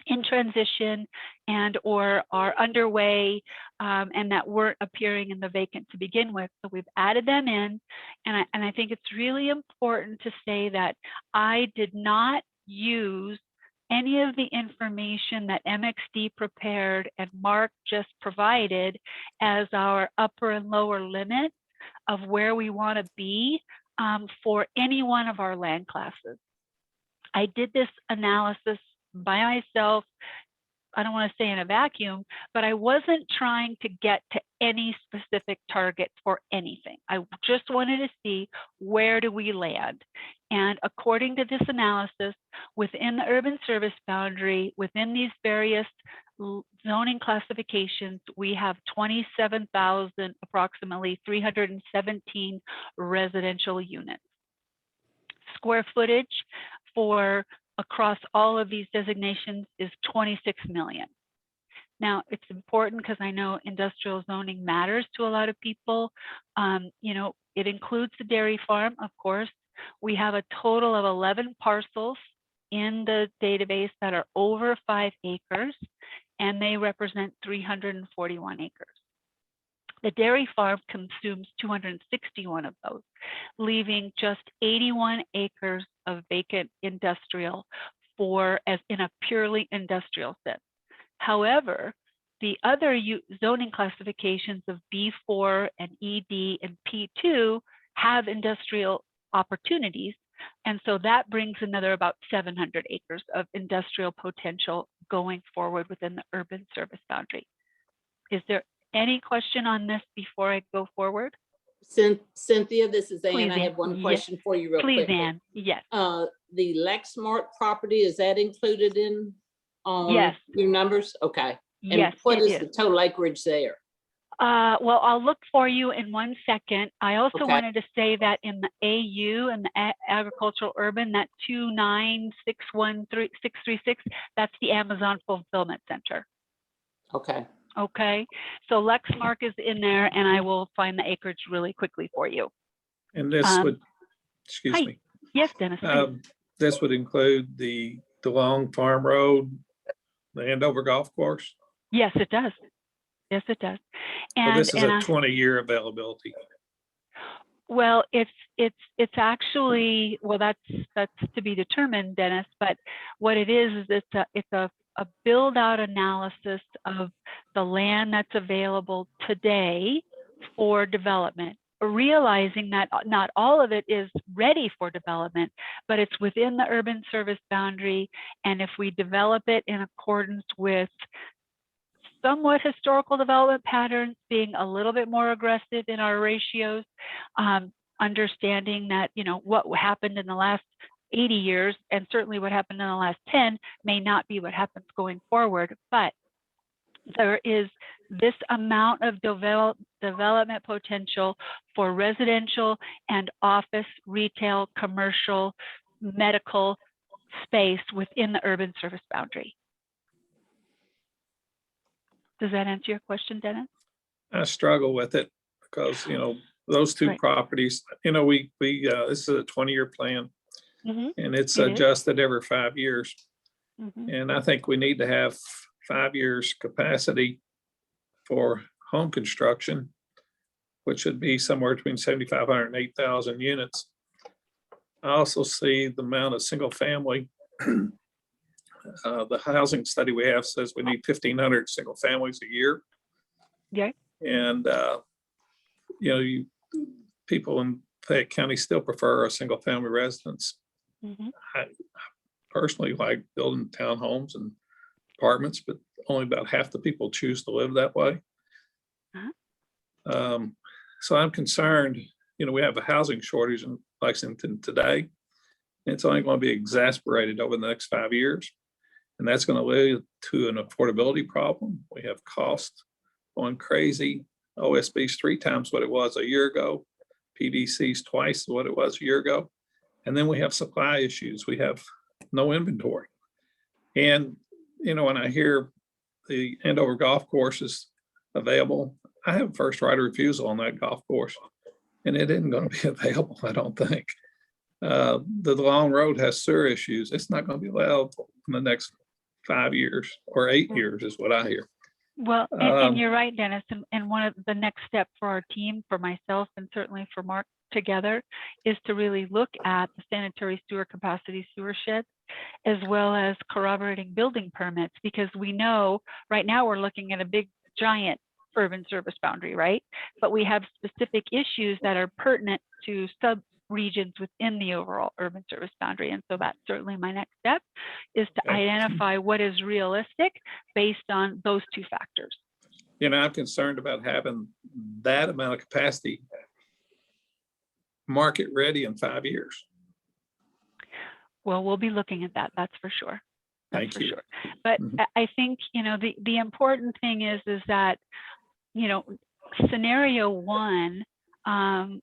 in transition and or are underway and that weren't appearing in the vacant to begin with. So we've added them in, and I think it's really important to say that I did not use any of the information that MXD prepared and Mark just provided as our upper and lower limit of where we want to be for any one of our land classes. I did this analysis by myself. I don't want to say in a vacuum, but I wasn't trying to get to any specific target for anything. I just wanted to see, where do we land? And according to this analysis, within the urban service boundary, within these various zoning classifications, we have 27,000, approximately 317 residential units. Square footage for across all of these designations is 26 million. Now, it's important because I know industrial zoning matters to a lot of people. It includes the dairy farm, of course. We have a total of 11 parcels in the database that are over 5 acres, and they represent 341 acres. The dairy farm consumes 261 of those, leaving just 81 acres of vacant industrial as in a purely industrial sense. However, the other zoning classifications of B4 and ED and P2 have industrial opportunities. And so that brings another about 700 acres of industrial potential going forward within the urban service boundary. Is there any question on this before I go forward? Cynthia, this is Ann. Please, I have one Ann. question for you real Please, quick. Ann. Yes. The Lexmark property, is that included in Yes. your numbers? Okay. And Yes, what it is the total acreage there? Well, I'll look for you in 1 second. I also Okay. wanted to say that in the AU and the agricultural urban, that 29613-636, that's the Amazon Fulfillment Center. Okay. Okay, so Lexmark is in there, and I will find the acreage really quickly for you. And this would, excuse hi. me, Yes, Dennis. this would include the long farm road, the Andover Golf Course. Yes, it does. Yes, it does. So And this is a 20-year availability. well, it's actually, well, that's to be determined, Dennis. But what it is it's a build out analysis of the land that's available today for development, realizing that not all of it is ready for development, but it's within the urban service boundary. And if we develop it in accordance with somewhat historical development patterns, being a little bit more aggressive in our ratios, understanding that, what happened in the last 80 years and certainly what happened in the last 10 may not be what happens going forward, but there is this amount of development potential for residential and office, retail, commercial, medical space within the urban service boundary. Does that answer your question, Dennis? I struggle with it because, those two Right. properties, we this is a 20-year plan Mhm. and it's It is. adjusted every 5 years. Mhm. And I think we need to have 5 years capacity for home construction, which should be somewhere between 7,500 and 8,000 units. I also see the amount of single family. The housing study we have says we need 1,500 single families a year. Yeah. And, people in Fayette County still prefer a single family residence. Mhm. I personally like building townhomes and apartments, but only about half the people choose to live that way. Uh-huh. So I'm concerned, we have a housing shortage in Lexington today. It's only going to be exacerbated over the next 5 years. And that's going to lead to an affordability problem. We have costs going crazy. OSB's 3 times what it was a year ago. PDC's twice what it was a year ago. And then we have supply issues. We have no inventory. And, when I hear the Andover golf course is available, I have first right of refusal on that golf course. And it isn't going to be available, I don't think. The long road has sewer issues. It's not going to be available in the next 5 years or 8 years is what I hear. Well, and you're right, Dennis. And one of the next step for our team, for myself, and certainly for Mark together, is to really look at the sanitary sewer capacity sewer sheds, as well as corroborating building permits, because we know right now we're looking at a big giant urban service boundary, right? But we have specific issues that are pertinent to sub-regions within the overall urban service boundary. And so that's certainly my next step, is to Okay. identify what is realistic based on those 2 factors. I'm concerned about having that amount of capacity market ready in 5 years. Well, we'll be looking at that. That's for sure. That's Thank for you. sure. But Mhm. I think, the important thing is that, scenario 1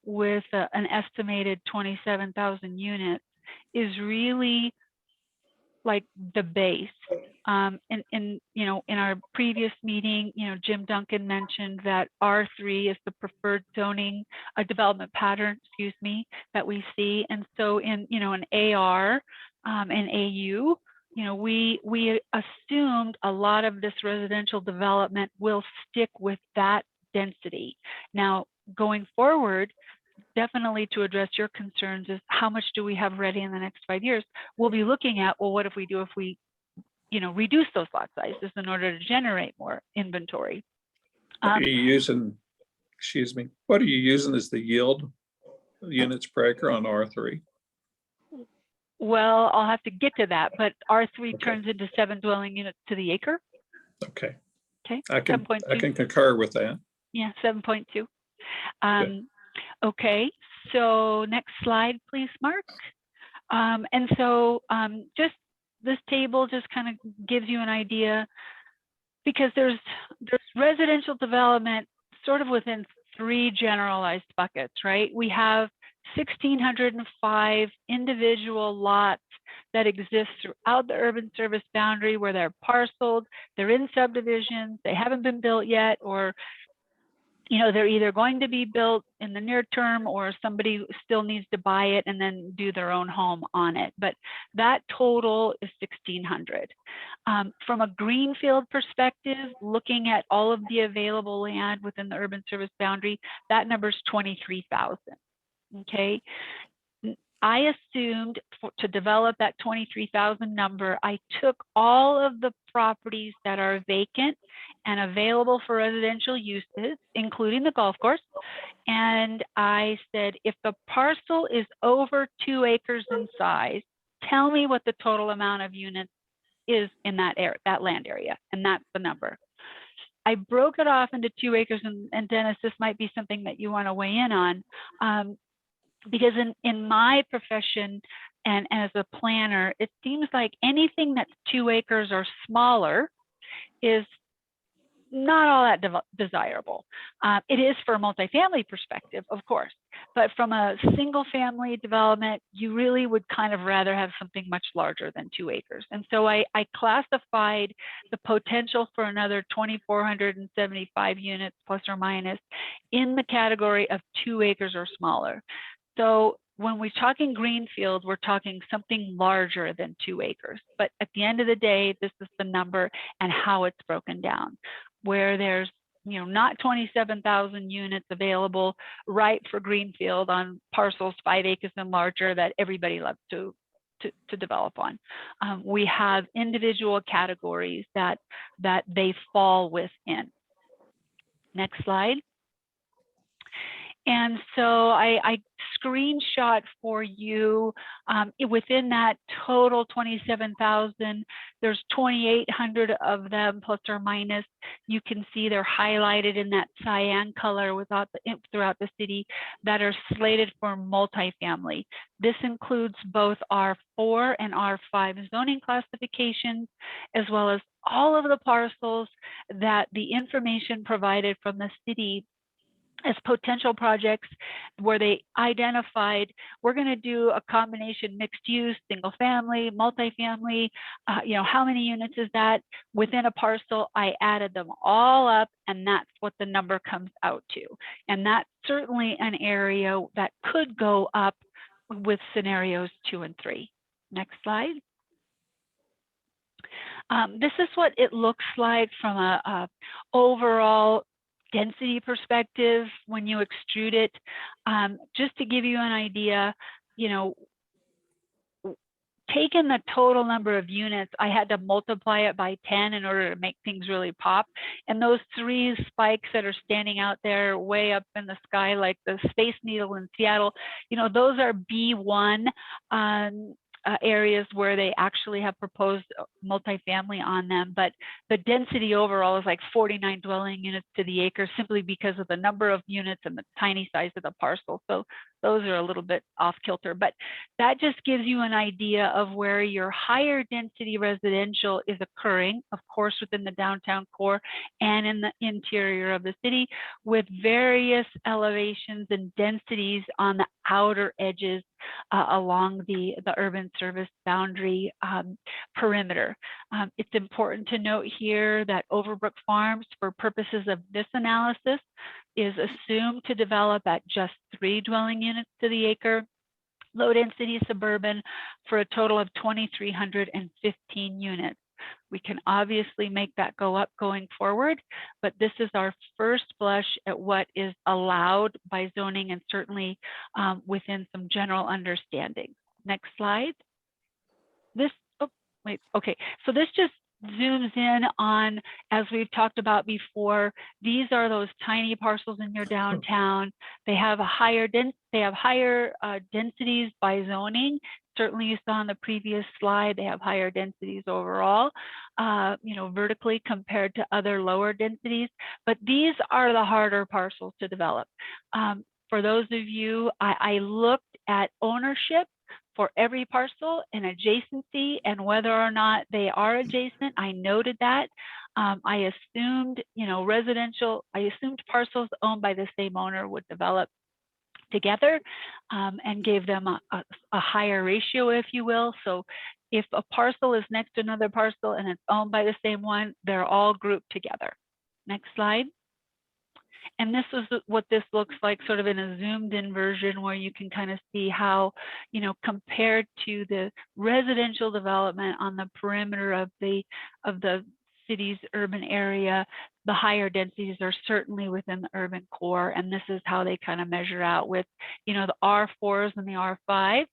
with an estimated 27,000 units is really like the base. In our previous meeting, Jim Duncan mentioned that R3 is the preferred zoning, a development pattern, that we see. And so in, an AR and AU, we assumed a lot of this residential development will stick with that density. Now, going forward, definitely to address your concerns is how much do we have ready in the next 5 years? We'll be looking at, well, what if we reduce those lot sizes in order to generate more inventory? What are you using, what are you using as the yield units per acre on R3? Well, I'll have to get to that, but R3 Okay. turns into 7 dwelling units to the acre. Okay. Okay. I can 7.2. concur with that. Yeah, 7.2. Okay, so next slide, please, Mark. And so just this table just kind of gives you an idea, because there's residential development sort of within 3 generalized buckets, right? We have 1,605 individual lots that exist throughout the urban service boundary, where they're parceled, they're in subdivisions, they haven't been built yet, or they're either going to be built in the near term, or somebody still needs to buy it and then do their own home on it. But that total is 1,600. From a greenfield perspective, looking at all of the available land within the urban service boundary, that number is 23,000. Okay. I assumed to develop that 23,000 number, I took all of the properties that are vacant and available for residential uses, including the golf course. And I said, if the parcel is over 2 acres in size, tell me what the total amount of units is in that area, that land area. And that's the number. I broke it off into 2 acres, and Dennis, this might be something that you want to weigh in on. because in my profession and as a planner, it seems like anything that's 2 acres or smaller is not all that desirable. It is for a multifamily perspective, of course, but from a single family development, you really would kind of rather have something much larger than 2 acres. And so I classified the potential for another 2,475 units plus or minus in the category of 2 acres or smaller. So when we're talking greenfield, we're talking something larger than 2 acres. But at the end of the day, this is the number and how it's broken down. Where there's not 27,000 units available right for greenfield on parcels 5 acres and larger that everybody loves to develop on. We have individual categories that they fall within. Next slide. And so I screenshot for you within that total 27,000, there's 2,800 of them plus or minus. You can see they're highlighted in that cyan color throughout the city that are slated for multifamily. This includes both R4 and R5 zoning classifications, as well as all of the parcels that the information provided from the city as potential projects where they identified, we're going to do a combination mixed use, single family, multifamily, how many units is that within a parcel? I added them all up and that's what the number comes out to. And that's certainly an area that could go up with scenarios 2 and 3. Next slide. This is what it looks like from a overall density perspective when you extrude it. Just to give you an idea, taking the total number of units, I had to multiply it by 10 in order to make things really pop. And those 3 spikes that are standing out there way up in the sky, like the Space Needle in Seattle, those are B1 areas where they actually have proposed multifamily on them, but the density overall is like 49 dwelling units to the acre simply because of the number of units and the tiny size of the parcel. So those are a little bit off kilter, but that just gives you an idea of where your higher density residential is occurring, of course, within the downtown core and in the interior of the city, with various elevations and densities on the outer edges along the urban service boundary perimeter. It's important to note here that Overbrook Farms, for purposes of this analysis, is assumed to develop at just 3 dwelling units to the acre, low density suburban, for a total of 2,315 units. We can obviously make that go up going forward, but this is our first blush at what is allowed by zoning and certainly within some general understanding. Next slide. So this just zooms in on, as we've talked about before, these are those tiny parcels in your downtown. They have higher densities by zoning. Certainly you saw on the previous slide, they have higher densities overall, vertically compared to other lower densities, but these are the harder parcels to develop. For those of you, I looked at ownership for every parcel and adjacency and whether or not they are adjacent. I noted that. I assumed, I assumed parcels owned by the same owner would develop together and gave them a higher ratio, if you will. So if a parcel is next to another parcel and it's owned by the same one, they're all grouped together. Next slide. And this is what this looks like sort of in a zoomed in version where you can kind of see how, compared to the residential development on the perimeter of the city's urban area, the higher densities are certainly within the urban core. And this is how they kind of measure out with, the R4s and the R5s.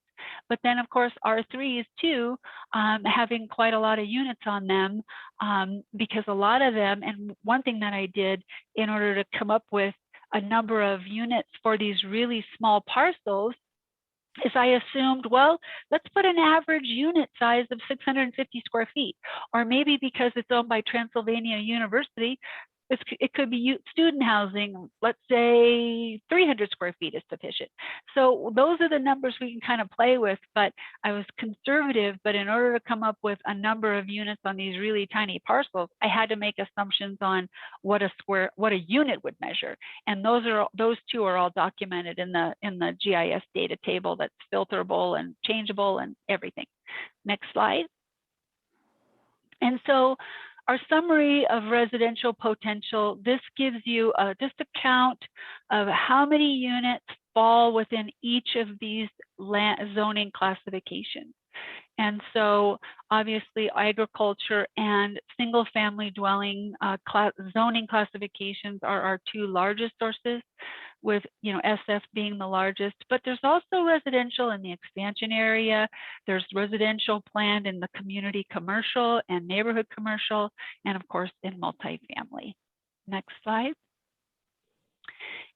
But then, of course, R3s too, having quite a lot of units on them, because a lot of them, and one thing that I did in order to come up with a number of units for these really small parcels is I assumed, well, let's put an average unit size of 650 square feet, or maybe because it's owned by Transylvania University, it could be student housing. Let's say 300 square feet is sufficient. So those are the numbers we can kind of play with, but I was conservative, but in order to come up with a number of units on these really tiny parcels, I had to make assumptions on what a unit would measure. And those two are all documented in the GIS data table that's filterable and changeable and everything. Next slide. And so our summary of residential potential, this gives you just a count of how many units fall within each of these zoning classifications. And so obviously agriculture and single family dwelling zoning classifications are our two largest sources, with SF being the largest, but there's also residential in the expansion area. There's residential planned in the community commercial and neighborhood commercial, and of course in multifamily. Next slide.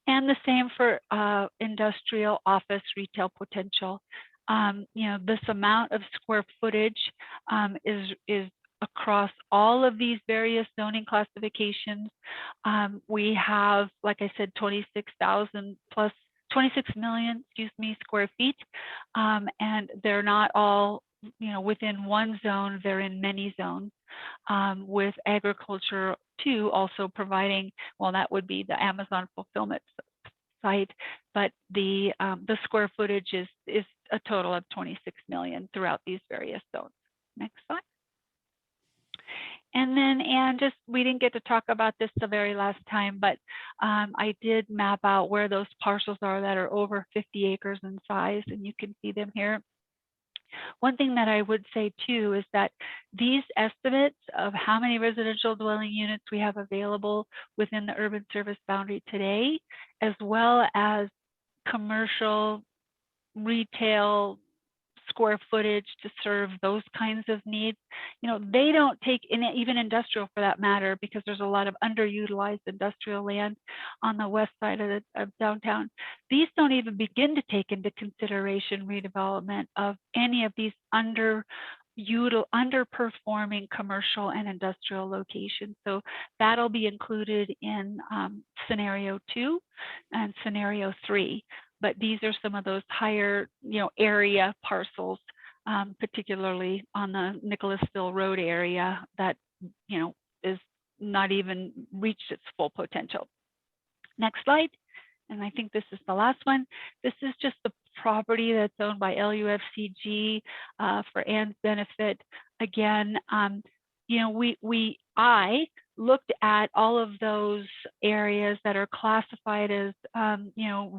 And the same for industrial, office, retail potential. This amount of square footage is across all of these various zoning classifications. We have, like I said, 26,000 plus 26 million, square feet. And they're not all, within one zone, they're in many zones, with agriculture too also providing, well, that would be the Amazon fulfillment site, but the square footage is a total of 26 million throughout these various zones. Next slide. And then, we didn't get to talk about this the very last time, but I did map out where those parcels are that are over 50 acres in size, and you can see them here. One thing that I would say too is that these estimates of how many residential dwelling units we have available within the urban service boundary today, as well as commercial, retail, square footage to serve those kinds of needs, they don't take in, even industrial for that matter, because there's a lot of underutilized industrial land on the west side of downtown. These don't even begin to take into consideration redevelopment of any of these underperforming commercial and industrial locations. So that'll be included in scenario 2 and scenario 3. But these are some of those higher, area parcels, particularly on the Nicholasville Road area that, is not even reached its full potential. Next slide. And I think this is the last one. This is just the property that's owned by LUFCG for Ann's benefit. Again, I looked at all of those areas that are classified as,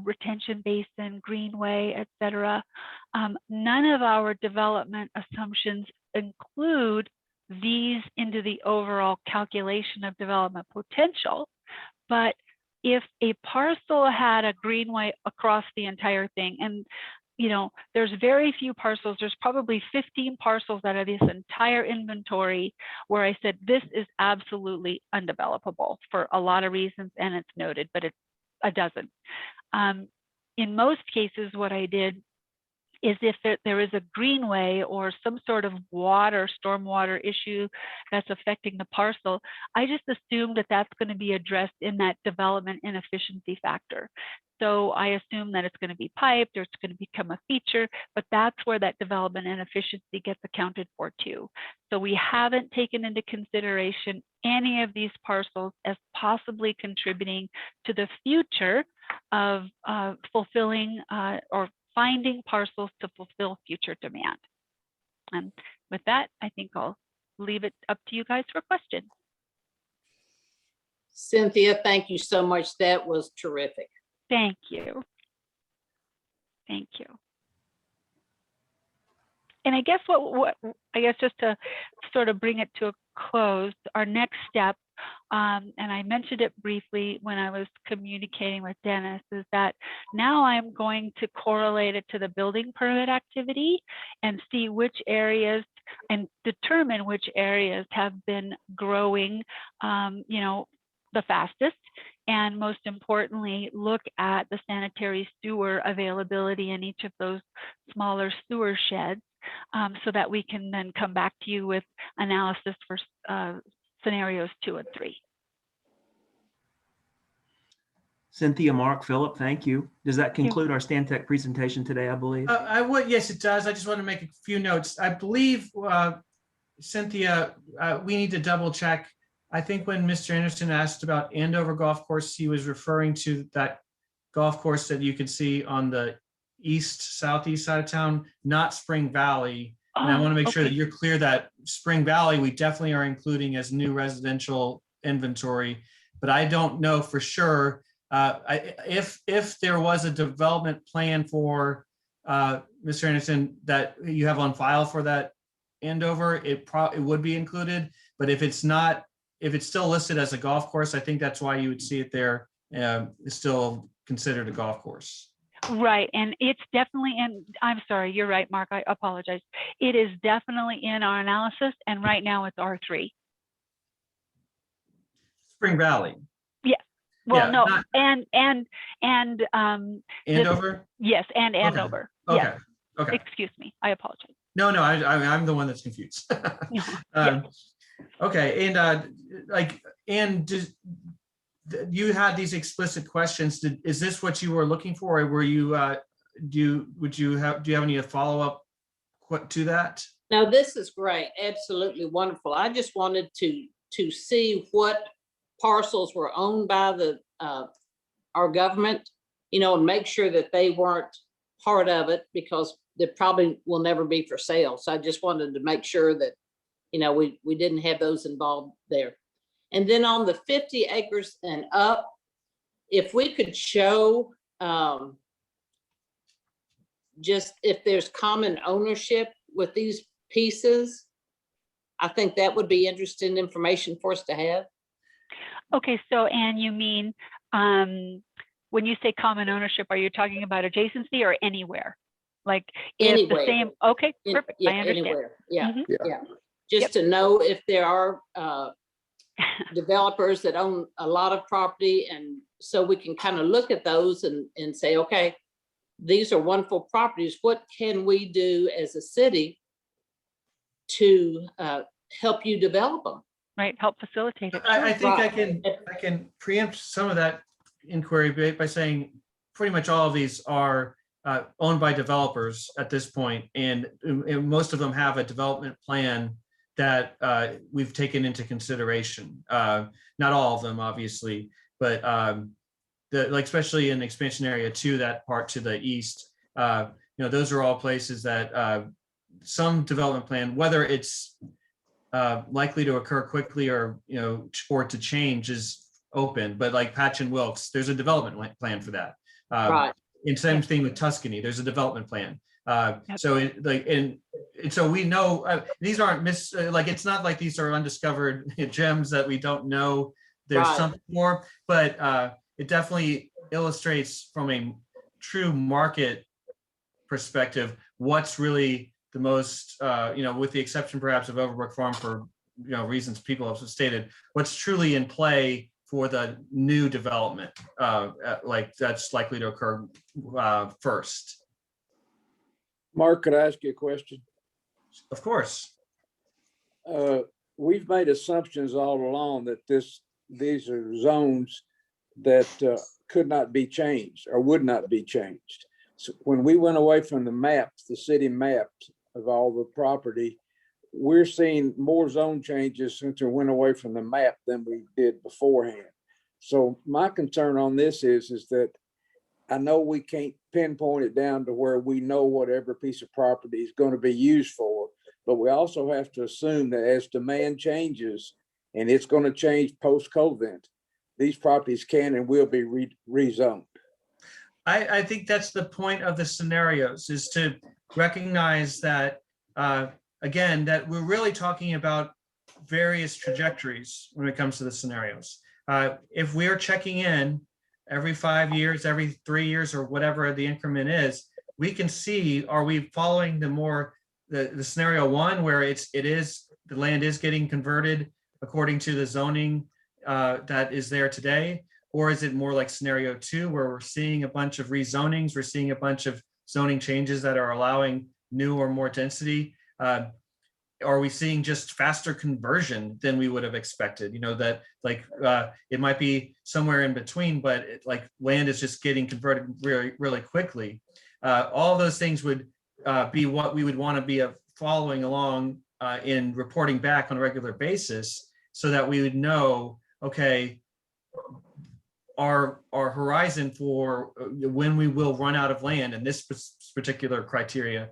retention basin, greenway, et cetera. None of our development assumptions include these into the overall calculation of development potential. But if a parcel had a greenway across the entire thing, and there's very few parcels, there's probably 15 parcels out of this entire inventory where I said, this is absolutely undevelopable for a lot of reasons, and it's noted, but it's a dozen. In most cases, what I did is if there is a greenway or some sort of stormwater issue that's affecting the parcel, I just assumed that that's going to be addressed in that development inefficiency factor. So I assume that it's going to be piped or it's going to become a feature, but that's where that development inefficiency gets accounted for too. So we haven't taken into consideration any of these parcels as possibly contributing to the future of fulfilling or finding parcels to fulfill future demand. And with that, I think I'll leave it up to you guys for questions. Cynthia, thank you so much. That was terrific. Thank you. Thank you. And I guess just to sort of bring it to a close, our next step, and I mentioned it briefly when I was communicating with Dennis, is that now I'm going to correlate it to the building permit activity and see which areas and determine which areas have been growing, the fastest, and most importantly, look at the sanitary sewer availability in each of those smaller sewer sheds, so that we can then come back to you with analysis for scenarios 2 and 3. Cynthia, Mark, Philip, thank you. Does that conclude our Stantec presentation today, I believe? I would, yes, it does. I just want to make a few notes. I believe, Cynthia, we need to double check. I think when Mr. Anderson asked about Andover Golf Course, he was referring to that golf course that you can see on the southeast side of town, not Spring Valley. And I want to make sure that you're clear that Spring Valley, we definitely are including as new residential inventory, but I don't know for sure. If there was a development plan for Mr. Anderson that you have on file for that Andover, it would be included. But if it's not, if it's still listed as a golf course, I think that's why you would see it there. It's still considered a golf course. Right, and it's definitely in, I'm sorry, you're right, Mark, I apologize. It is definitely in our analysis, and right now it's R3. Spring Valley. Yeah, well, Yeah, no, not- and Andover? yes, and Okay. Andover. Okay, Yes, okay. excuse me, I apologize. No, I'm the one that's confused. Yeah. Okay, and you had these explicit questions. Is this what you were looking for, or were you? Do you have any follow-up to that? No, this is great. Absolutely wonderful. I just wanted to see what parcels were owned by the our government, and make sure that they weren't part of it, because they probably will never be for sale. So I just wanted to make sure that, we didn't have those involved there. And then on the 50 acres and up, if we could show just if there's common ownership with these pieces, I think that would be interesting information for us to have. Okay, so Anne, you mean when you say common ownership, are you talking about adjacency or anywhere? Like if Anywhere. the same, okay, perfect, Yeah, I understand. anywhere. Yeah, Mhm. yeah. Just to know if there are developers that own a lot of property, and so we can kind of look at those and say, okay, these are wonderful properties. What can we do as a city to help you develop them? Right, help facilitate it. I think Right. I can preempt some of that inquiry by saying pretty much all of these are owned by developers at this point, and most of them have a development plan that we've taken into consideration. Not all of them, obviously, but especially in expansion area 2, that part to the east, those are all places that some development plan, whether it's likely to occur quickly or to change, is open. But like Patch and Wilkes, there's a development plan for that. Right. And same thing with Tuscany, there's a development plan. So so we know these aren't it's not like these are undiscovered gems that we don't know there's Right. something more, but it definitely illustrates from a true market perspective what's really the most, with the exception perhaps of Overbrook Farm for reasons people have stated, what's truly in play for the new development, that's likely to occur first. Mark, could I ask you a question? Of course. We've made assumptions all along that these are zones that could not be changed or would not be changed. So when we went away from the maps, the city maps of all the property, we're seeing more zone changes since we went away from the map than we did beforehand. So my concern on this is that I know we can't pinpoint it down to where we know what every piece of property is going to be used for, but we also have to assume that as demand changes, and it's going to change post-COVID, these properties can and will be rezoned. I think that's the point of the scenarios, is to recognize that, again, that we're really talking about various trajectories when it comes to the scenarios. If we're checking in every 5 years, every 3 years, or whatever the increment is, we can see, are we following the scenario 1 where the land is getting converted according to the zoning that is there today? Or is it more like scenario 2 where we're seeing a bunch of rezonings, we're seeing a bunch of zoning changes that are allowing new or more density? are we seeing just faster conversion than we would have expected? You know, that like it might be somewhere in between, but like land is just getting converted really, really quickly. All those things would be what we would want to be following along in reporting back on a regular basis, so that we would know, okay, our horizon for when we will run out of land in this particular criteria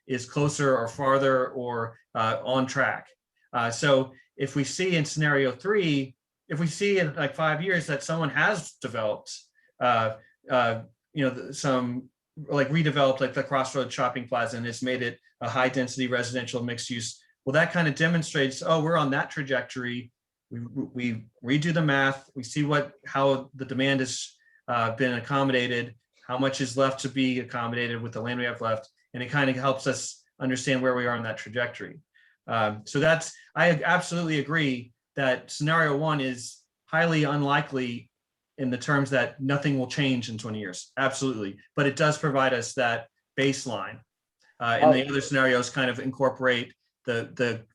is closer or farther or on track. So if we see in scenario 3, if we see in like 5 years that someone has developed, some like redeveloped like the Crossroads Shopping Plaza and has made it a high density residential mixed use, well, that kind of demonstrates, oh, we're on that trajectory. We redo the math, we see how the demand has been accommodated, how much is left to be accommodated with the land we have left, and it kind of helps us understand where we are on that trajectory. So I absolutely agree that scenario 1 is highly unlikely in the terms that nothing will change in 20 years, absolutely. But it does provide us that baseline. And the other scenarios kind of incorporate the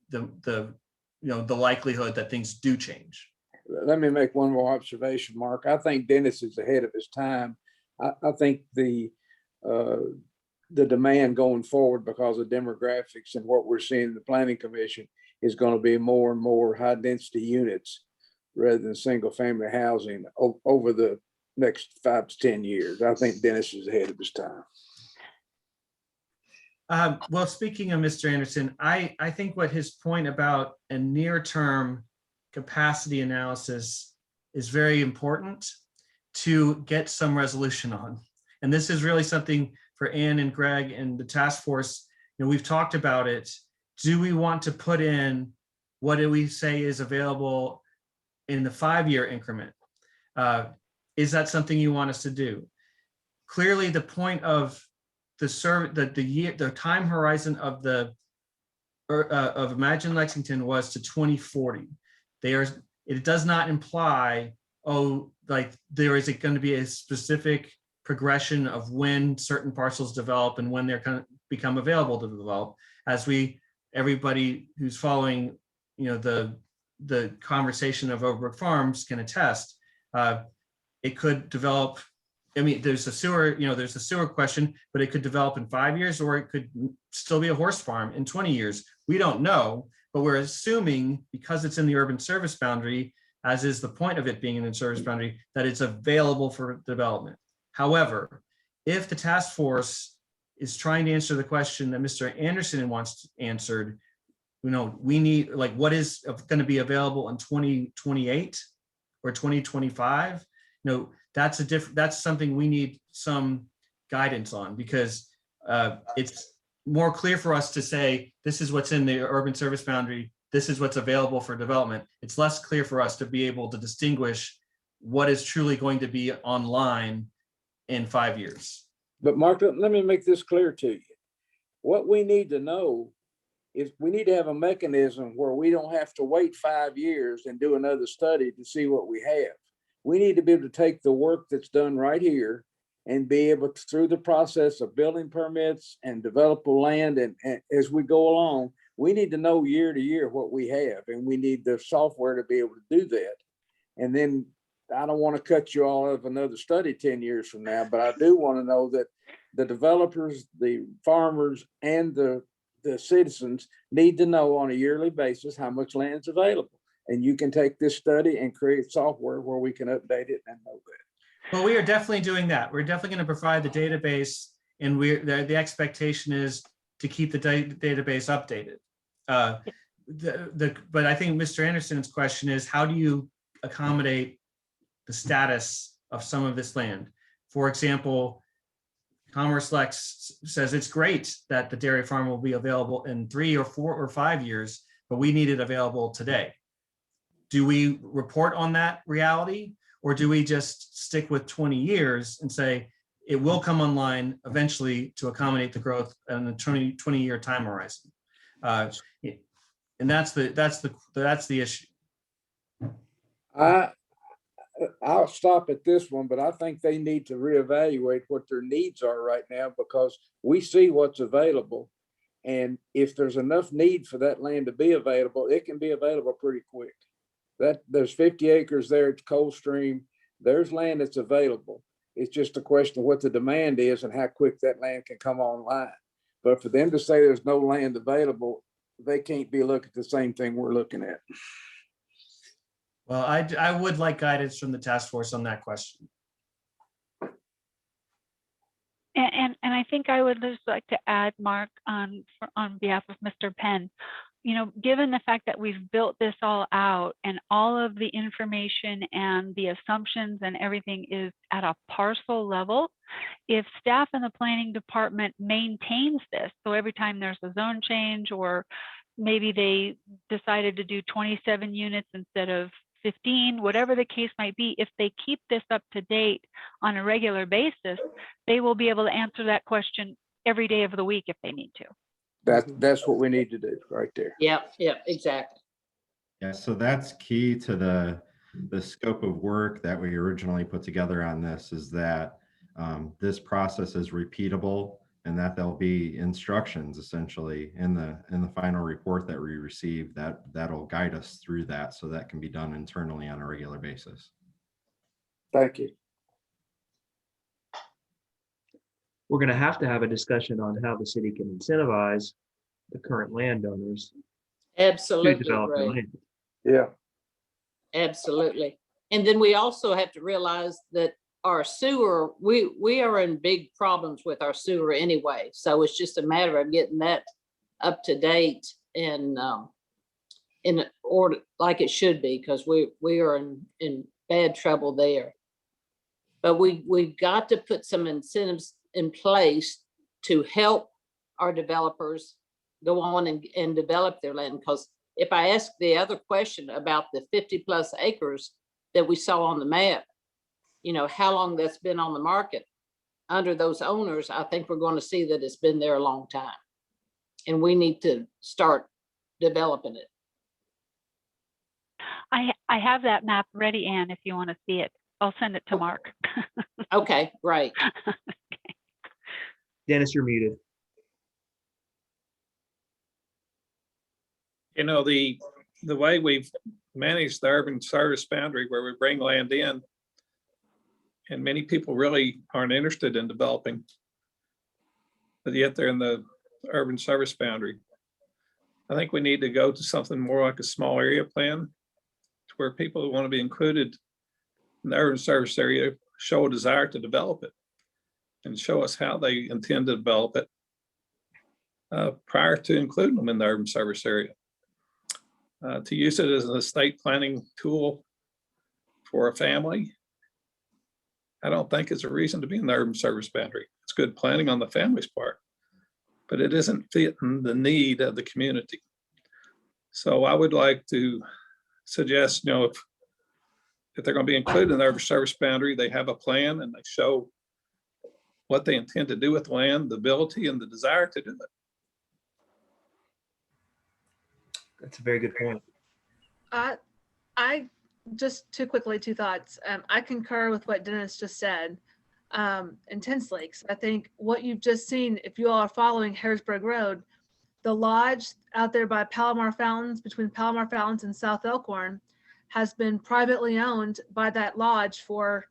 likelihood that things do change. Let me make one more observation, Mark. I think Dennis is ahead of his time. I think the demand going forward because of demographics and what we're seeing in the Planning Commission is going to be more and more high density units rather than single family housing over the next 5 to 10 years. I think Dennis is ahead of his time. Well, speaking of Mr. Anderson, I think what his point about a near-term capacity analysis is very important to get some resolution on. And this is really something for Ann and Greg and the task force. You know, we've talked about it. Do we want to put in what do we say is available in the 5-year increment? Is that something you want us to do? Clearly, the point of the time horizon of of Imagine Lexington was to 2040. It does not imply, like there is going to be a specific progression of when certain parcels develop and when they're going to become available to develop. As everybody who's following, the conversation of Overbrook Farms can attest, it could develop. I mean, there's a sewer question, but it could develop in 5 years, or it could still be a horse farm in 20 years. We don't know, but we're assuming because it's in the urban service boundary, as is the point of it being in the service boundary, that it's available for development. However, if the task force is trying to answer the question that Mr. Anderson wants answered, we need, like, what is going to be available in 2028 or 2025? That's something we need some guidance on, because it's more clear for us to say, this is what's in the urban service boundary, this is what's available for development. It's less clear for us to be able to distinguish what is truly going to be online in 5 years. But Mark, let me make this clear to you. What we need to know is we need to have a mechanism where we don't have to wait 5 years and do another study to see what we have. We need to be able to take the work that's done right here and be able to, through the process of building permits and developable land, and as we go along, we need to know year to year what we have, and we need the software to be able to do that. And then I don't want to cut you all of another study 10 years from now, but I do want to know that the developers, the farmers, and the citizens need to know on a yearly basis how much land is available. And you can take this study and create software where we can update it and know that. Well, we are definitely doing that. We're definitely going to provide the database, and the expectation is to keep the database updated. But I think Mr. Anderson's question is, how do you accommodate the status of some of this land? For example, Commerce Lex says it's great that the dairy farm will be available in 3 or 4 or 5 years, but we need it available today. Do we report on that reality, or do we just stick with 20 years and say it will come online eventually to accommodate the growth in the 20-year time horizon? And that's the issue. I'll stop at this one, but I think they need to reevaluate what their needs are right now, because we see what's available. And if there's enough need for that land to be available, it can be available pretty quick. There's 50 acres there at Coldstream. There's land that's available. It's just a question of what the demand is and how quick that land can come online. But for them to say there's no land available, they can't be looking at the same thing we're looking at. Well, I would like guidance from the task force on that question. And I think I would just like to add, Mark, on behalf of Mr. Penn, you know, given the fact that we've built this all out and all of the information and the assumptions and everything is at a parcel level, if staff in the planning department maintains this, so every time there's a zone change, or maybe they decided to do 27 units instead of 15, whatever the case might be, if they keep this up to date on a regular basis, they will be able to answer that question every day of the week if they need to. That's what we need to do right there. Yep, exactly. Yeah, so that's key to the scope of work that we originally put together on this, is that this process is repeatable, and that there'll be instructions essentially in the final report that we receive that'll guide us through that, so that can be done internally on a regular basis. Thank you. We're going to have a discussion on how the city can incentivize the current landowners to Absolutely, develop their right. land. Yeah. Absolutely. And then we also have to realize that our sewer, we are in big problems with our sewer anyway. So it's just a matter of getting that up to date and in order like it should be, because we are in bad trouble there. But we've got to put some incentives in place to help our developers go on and develop their land. Because if I ask the other question about the 50+ acres that we saw on the map, you know, how long that's been on the market under those owners, I think we're going to see that it's been there a long time. And we need to start developing it. I have that map ready, Ann, if you want to see it. I'll send it to Mark. Okay, great. Dennis, you're muted. You know, the way we've managed the urban service boundary, where we bring land in, and many people really aren't interested in developing, but yet they're in the urban service boundary. I think we need to go to something more like a small area plan, to where people who want to be included in the urban service area show a desire to develop it and show us how they intend to develop it prior to including them in the urban service area. To use it as an estate planning tool for a family, I don't think it's a reason to be in the urban service boundary. It's good planning on the family's part, but it isn't fitting the need of the community. So I would like to suggest, you know, if they're going to be included in the urban service boundary, they have a plan and they show what they intend to do with the land, the ability and the desire to do it. That's a very good point. I just two thoughts. I concur with what Dennis just said intensely, because I think what you've just seen, if you all are following Harrisburg Road, the lodge out there by Palomar Fountains, between Palomar Fountains and South Elkhorn, has been privately owned by that lodge for,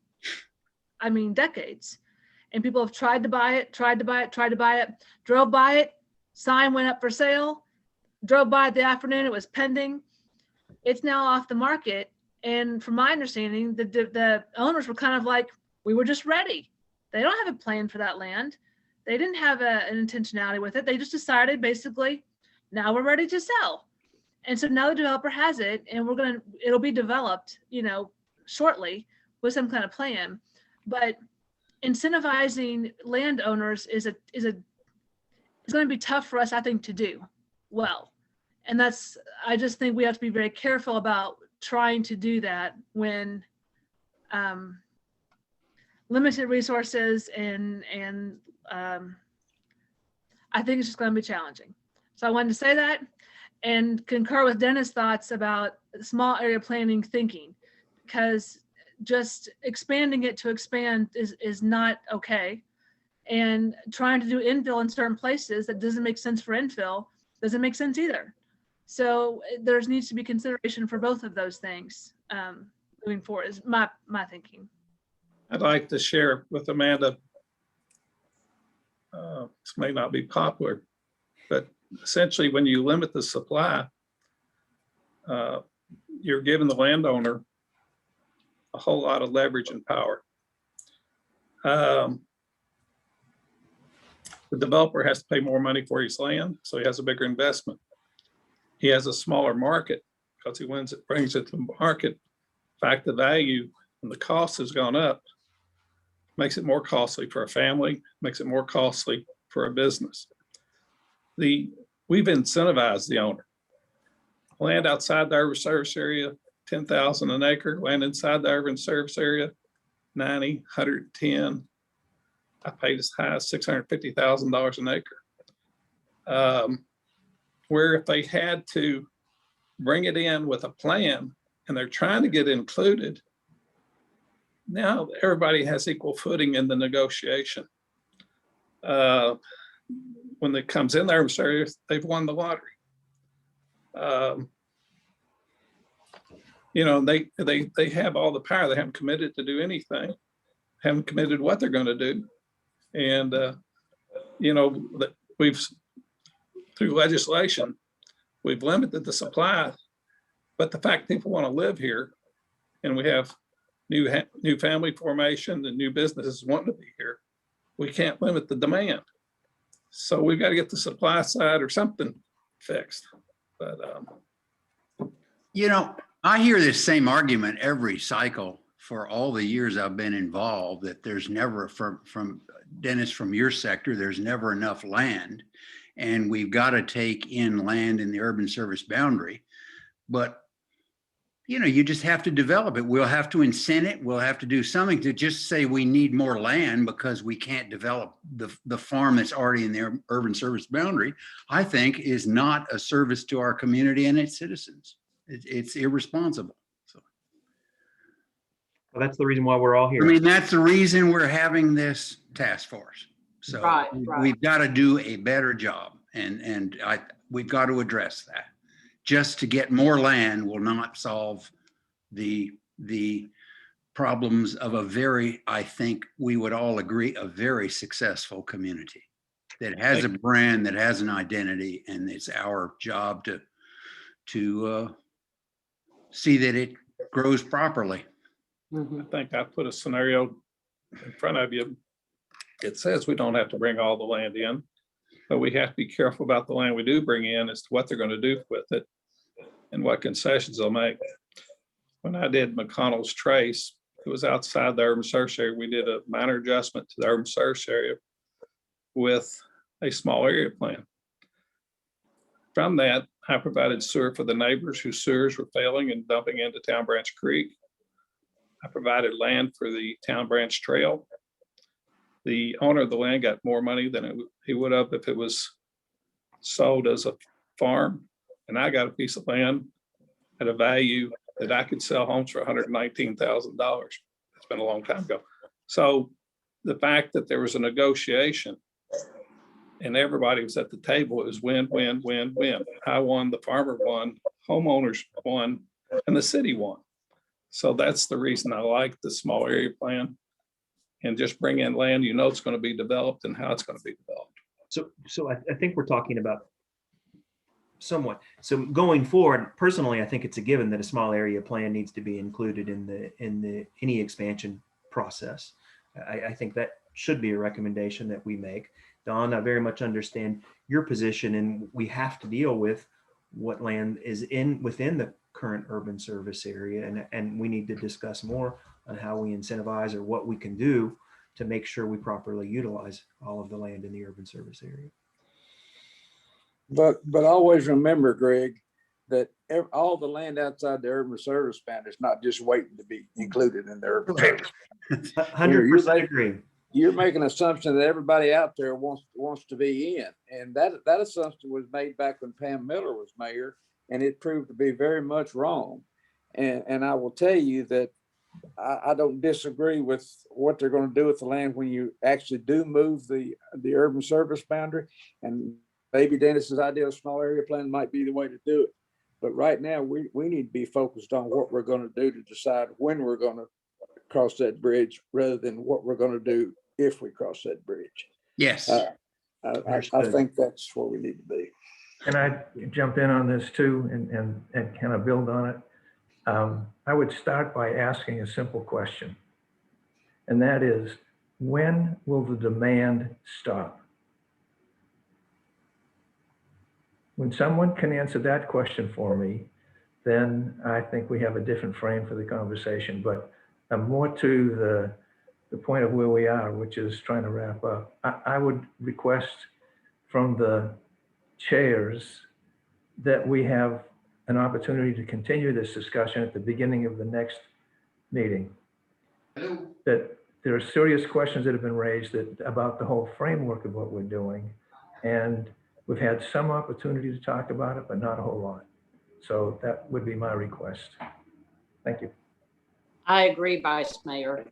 I mean, decades. And people have tried to buy it, drove by it, sign went up for sale, drove by it the afternoon, it was pending. It's now off the market. And from my understanding, the owners were kind of like, we were just ready. They don't have a plan for that land. They didn't have an intentionality with it. They just decided basically, now we're ready to sell. And so now the developer has it, and it'll be developed, you know, shortly with some kind of plan. But incentivizing landowners is going to be tough for us, I think, to do well. And I just think we have to be very careful about trying to do that when limited resources and I think it's just going to be challenging. So I wanted to say that and concur with Dennis' thoughts about small area planning thinking, because just expanding it to expand is not okay. and trying to do infill in certain places that doesn't make sense for infill doesn't make sense either. So there's needs to be consideration for both of those things moving forward is my thinking. I'd like to share with Amanda. This may not be popular, but essentially when you limit the supply, you're giving the landowner a whole lot of leverage and power. The developer has to pay more money for his land, so he has a bigger investment. He has a smaller market because he brings it to the market. In fact, the value and the cost has gone up, makes it more costly for a family, makes it more costly for a business. We've incentivized the owner. Land outside the urban service area, 10,000 an acre. Land inside the urban service area, 90, 110. I paid as high as $650,000 an acre. Where if they had to bring it in with a plan and they're trying to get included, now everybody has equal footing in the negotiation. When it comes in there, they've won the lottery. You know, they have all the power. They haven't committed to do anything, haven't committed what they're going to do. And, you know, through legislation, we've limited the supply, but the fact people want to live here and we have new family formation and new businesses wanting to be here, we can't limit the demand. So we've got to get the supply side or something fixed. But you know, I hear this same argument every cycle for all the years I've been involved, that there's never, from Dennis, from your sector, there's never enough land, and we've got to take in land in the urban service boundary. But you know, you just have to develop it. We'll have to incent it. We'll have to do something. To just say we need more land because we can't develop the farm that's already in the urban service boundary, I think is not a service to our community and its citizens. It's irresponsible. So, Well, that's the reason why we're all here. I mean, that's the reason we're having this task force. So Right. we've got to do a better job, and we've got to address that. Just to get more land will not solve the problems of a very, I think we would all agree, a very successful community that has a brand, that has an identity, and it's our job to see that it grows properly. I think I put a scenario in front of you. It says we don't have to bring all the land in, but we have to be careful about the land we do bring in as to what they're going to do with it and what concessions they'll make. When I did McConnell's Trace, it was outside the urban service area. We did a minor adjustment to the urban service area with a small area plan. From that, I provided sewer for the neighbors whose sewers were failing and dumping into Town Branch Creek. I provided land for the Town Branch Trail. The owner of the land got more money than he would have if it was sold as a farm. And I got a piece of land at a value that I could sell homes for $119,000. It's been a long time ago. So the fact that there was a negotiation and everybody was at the table, it was win, win, win, win. I won, the farmer won, homeowners won, and the city won. So that's the reason I like the small area plan, and just bring in land, you know, it's going to be developed and how it's going to be developed. So I think we're talking about somewhat. So going forward, personally, I think it's a given that a small area plan needs to be included in any expansion process. I think that should be a recommendation that we make. Don, I very much understand your position, and we have to deal with what land is within the current urban service area, and we need to discuss more on how we incentivize or what we can do to make sure we properly utilize all of the land in the urban service area. But always remember, Greg, that all the land outside the urban service band is not just waiting to be included in the urban service. 100% agree. You're making an assumption that everybody out there wants to be in, and that assumption was made back when Pam Miller was mayor, and it proved to be very much wrong. And I will tell you that I don't disagree with what they're going to do with the land when you actually do move the urban service boundary. And maybe Dennis's idea of small area plan might be the way to do it. But right now, we need to be focused on what we're going to do to decide when we're going to cross that bridge rather than what we're going to do if we cross that bridge. Yes. I think that's where we need to be. And I jump in on this too and kind of build on it. I would start by asking a simple question. And that is, when will the demand stop? When someone can answer that question for me, then I think we have a different frame for the conversation. But more to the point of where we are, which is trying to wrap up, I would request from the chairs that we have an opportunity to continue this discussion at the beginning of the next meeting. That there are serious questions that have been raised about the whole framework of what we're doing. And we've had some opportunity to talk about it, but not a whole lot. So that would be my request. Thank you. I agree, Vice Mayor.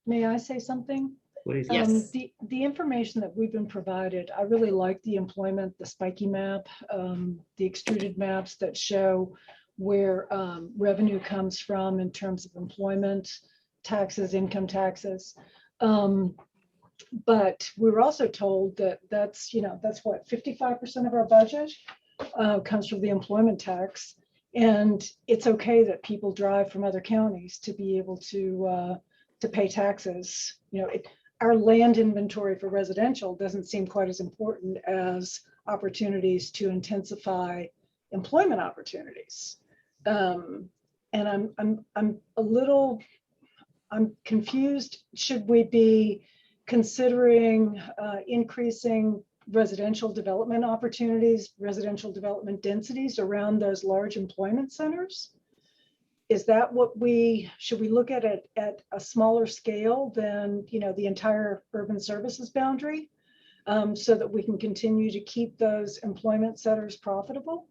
May I say something? Please. Yes. The information that we've been provided, I really like the employment, the spiky map, the extruded maps that show where revenue comes from in terms of employment, taxes, income taxes. But we were also told that that's what, 55% of our budget comes from the employment tax. And it's okay that people drive from other counties to be able to pay taxes. Our land inventory for residential doesn't seem quite as important as opportunities to intensify employment opportunities. And I'm confused. Should we be considering increasing residential development opportunities, residential development densities around those large employment centers? Is that what should we look at it at a smaller scale than the entire urban services boundary, so that we can continue to keep those employment centers profitable?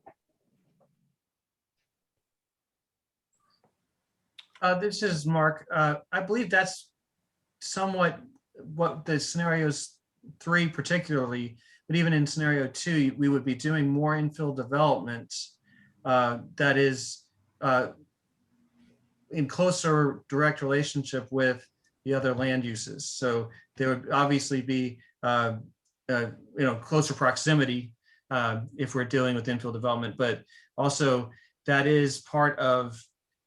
This is Mark. I believe that's somewhat what the scenarios 3 particularly, but even in scenario 2, we would be doing more infill development that is in closer direct relationship with the other land uses. So there would obviously be closer proximity if we're dealing with infill development, but also that is part of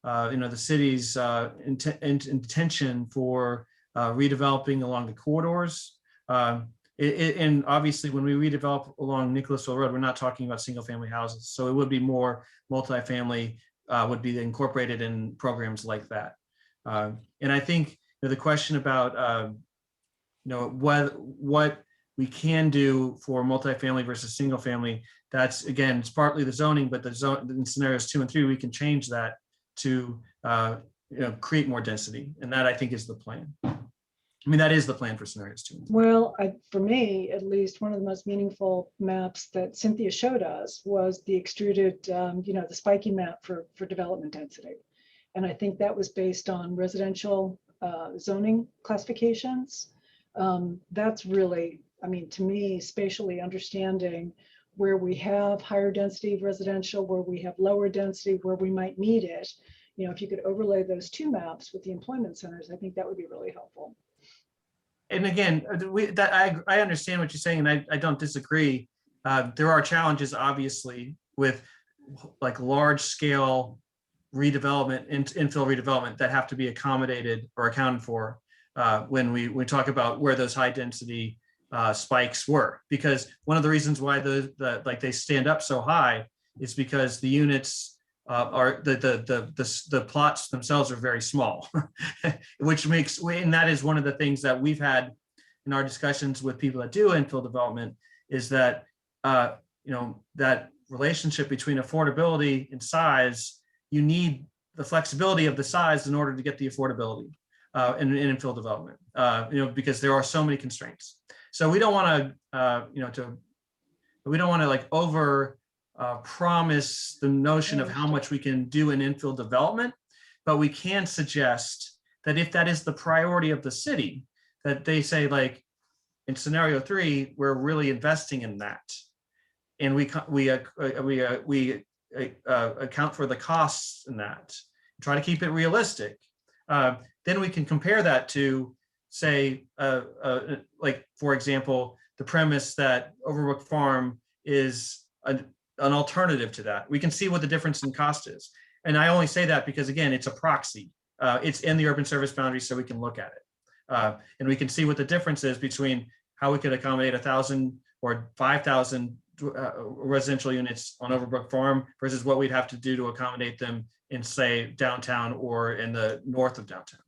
the city's intention for redeveloping along the corridors. And obviously when we redevelop along Nicholasville Road, we're not talking about single family houses. So it would be more multifamily would be incorporated in programs like that. And I think the question about what we can do for multifamily versus single family, that's again, it's partly the zoning, but in scenarios 2 and 3, we can change that to create more density. And that I think is the plan. I mean, that is the plan for scenarios 2 and 3. Well, for me, at least, one of the most meaningful maps that Cynthia showed us was the extruded, the spiky map for development density. And I think that was based on residential zoning classifications. That's really, to me, spatially understanding where we have higher density of residential, where we have lower density, where we might need it. If you could overlay those 2 maps with the employment centers, I think that would be really helpful. And again, I understand what you're saying, and I don't disagree. There are challenges, obviously, with like large scale redevelopment, infill redevelopment that have to be accommodated or accounted for when we talk about where those high density spikes were. Because one of the reasons why they stand up so high is because the units are the plots themselves are very small, which makes, and that is one of the things that we've had in our discussions with people that do infill development, is that that relationship between affordability and size, you need the flexibility of the size in order to get the affordability in infill development, because there are so many constraints. So we don't want to like over promise the notion of how much we can do in infill development, But we can suggest that if that is the priority of the city, that they say, like, in scenario 3, we're really investing in that. And we account for the costs in that, try to keep it realistic. Then we can compare that to, say, like, for example, the premise that Overbrook Farm is an alternative to that. We can see what the difference in cost is. And I only say that because, again, it's a proxy. It's in the urban service boundary, so we can look at it. And we can see what the difference is between how we could accommodate 1,000 or 5,000 residential units on Overbrook Farm versus what we'd have to do to accommodate them in, say, downtown or in the north of downtown.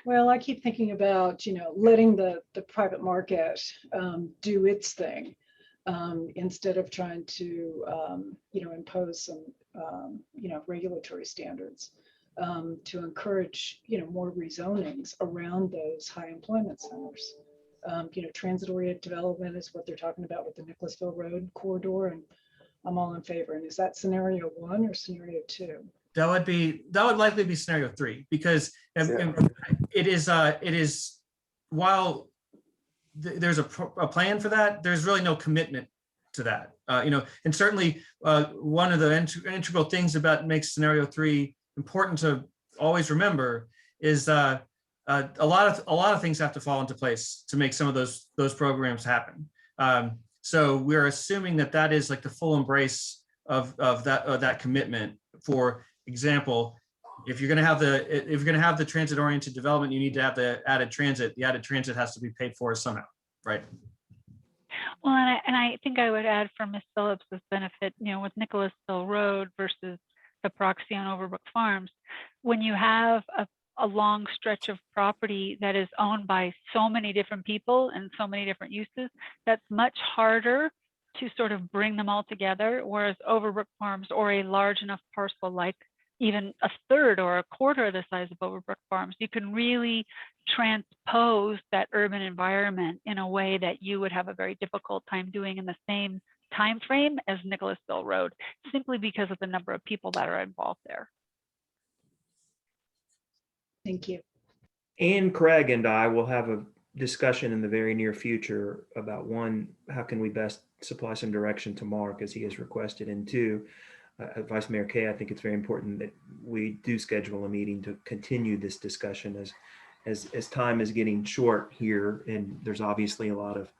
Well, I keep thinking about, letting the private market do its thing instead of trying to, impose some, regulatory standards to encourage, more rezonings around those high employment centers. Transit-oriented development is what they're talking about with the Nicholasville Road corridor, and I'm all in favor. And is that scenario 1 or scenario 2? That would likely be scenario 3, because it is while there's a plan for that, there's really no commitment to that. And certainly one of the integral things about makes scenario 3 important to always remember is a lot of things have to fall into place to make some of those programs happen. So we're assuming that is like the full embrace of that commitment. For example, if you're going to have the transit-oriented development, you need to have the added transit. The added transit has to be paid for somehow, right? Well, and I think I would add for Ms. Phillips' benefit, with Nicholasville Road versus the proxy on Overbrook Farms, when you have a long stretch of property that is owned by so many different people and so many different uses, that's much harder to sort of bring them all together. Whereas Overbrook Farms, or a large enough parcel like even a third or a quarter of the size of Overbrook Farms, you can really transpose that urban environment in a way that you would have a very difficult time doing in the same time frame as Nicholasville Road, simply because of the number of people that are involved there. Thank you. And Craig and I will have a discussion in the very near future about, 1, how can we best supply some direction to Mark as he has requested, and 2, Vice Mayor Kay, I think it's very important that we do schedule a meeting to continue this discussion as time is getting short here, and there's obviously a lot of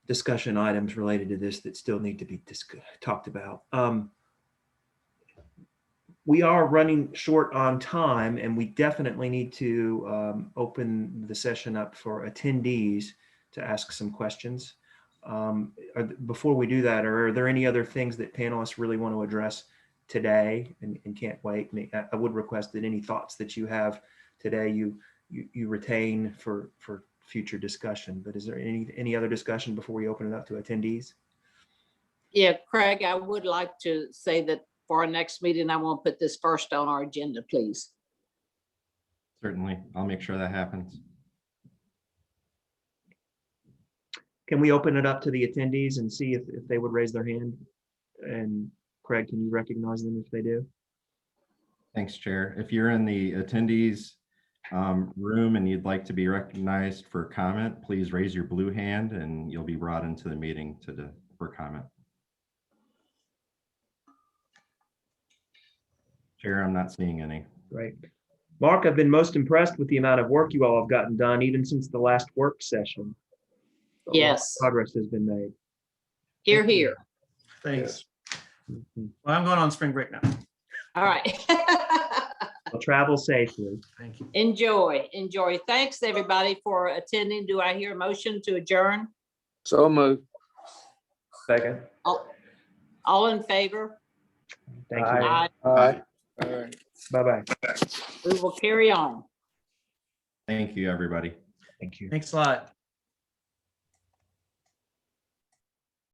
discussion items related to this that still need to be talked about. We are running short on time, and we definitely need to open the session up for attendees to ask some questions. Before we do that, are there any other things that panelists really want to address today and can't wait? I would request that any thoughts that you have today, you retain for future discussion. But is there any other discussion before we open it up to attendees? Yeah, Craig, I would like to say that for our next meeting, I want to put this first on our agenda, please. Certainly, I'll make sure that happens. Can we open it up to the attendees and see if they would raise their hand? And Craig, can you recognize them if they do? Thanks, Chair. If you're in the attendees room and you'd like to be recognized for comment, please raise your blue hand and you'll be brought into the meeting for comment. Chair, I'm not seeing any. Great. Mark, I've been most impressed with the amount of work you all have gotten done, even since the last work session. A lot of Yes. progress has been made. Here, here. Thanks. Well, I'm going on spring break now. All right. Well, travel safely. Thank you. Enjoy. Thanks, everybody, for attending. Do I hear a motion to adjourn? So moved. Second. All in favor? Thank you. Aye. Aye. All right. Bye-bye. We will carry on. Thank you, everybody. Thank you. Thanks a lot.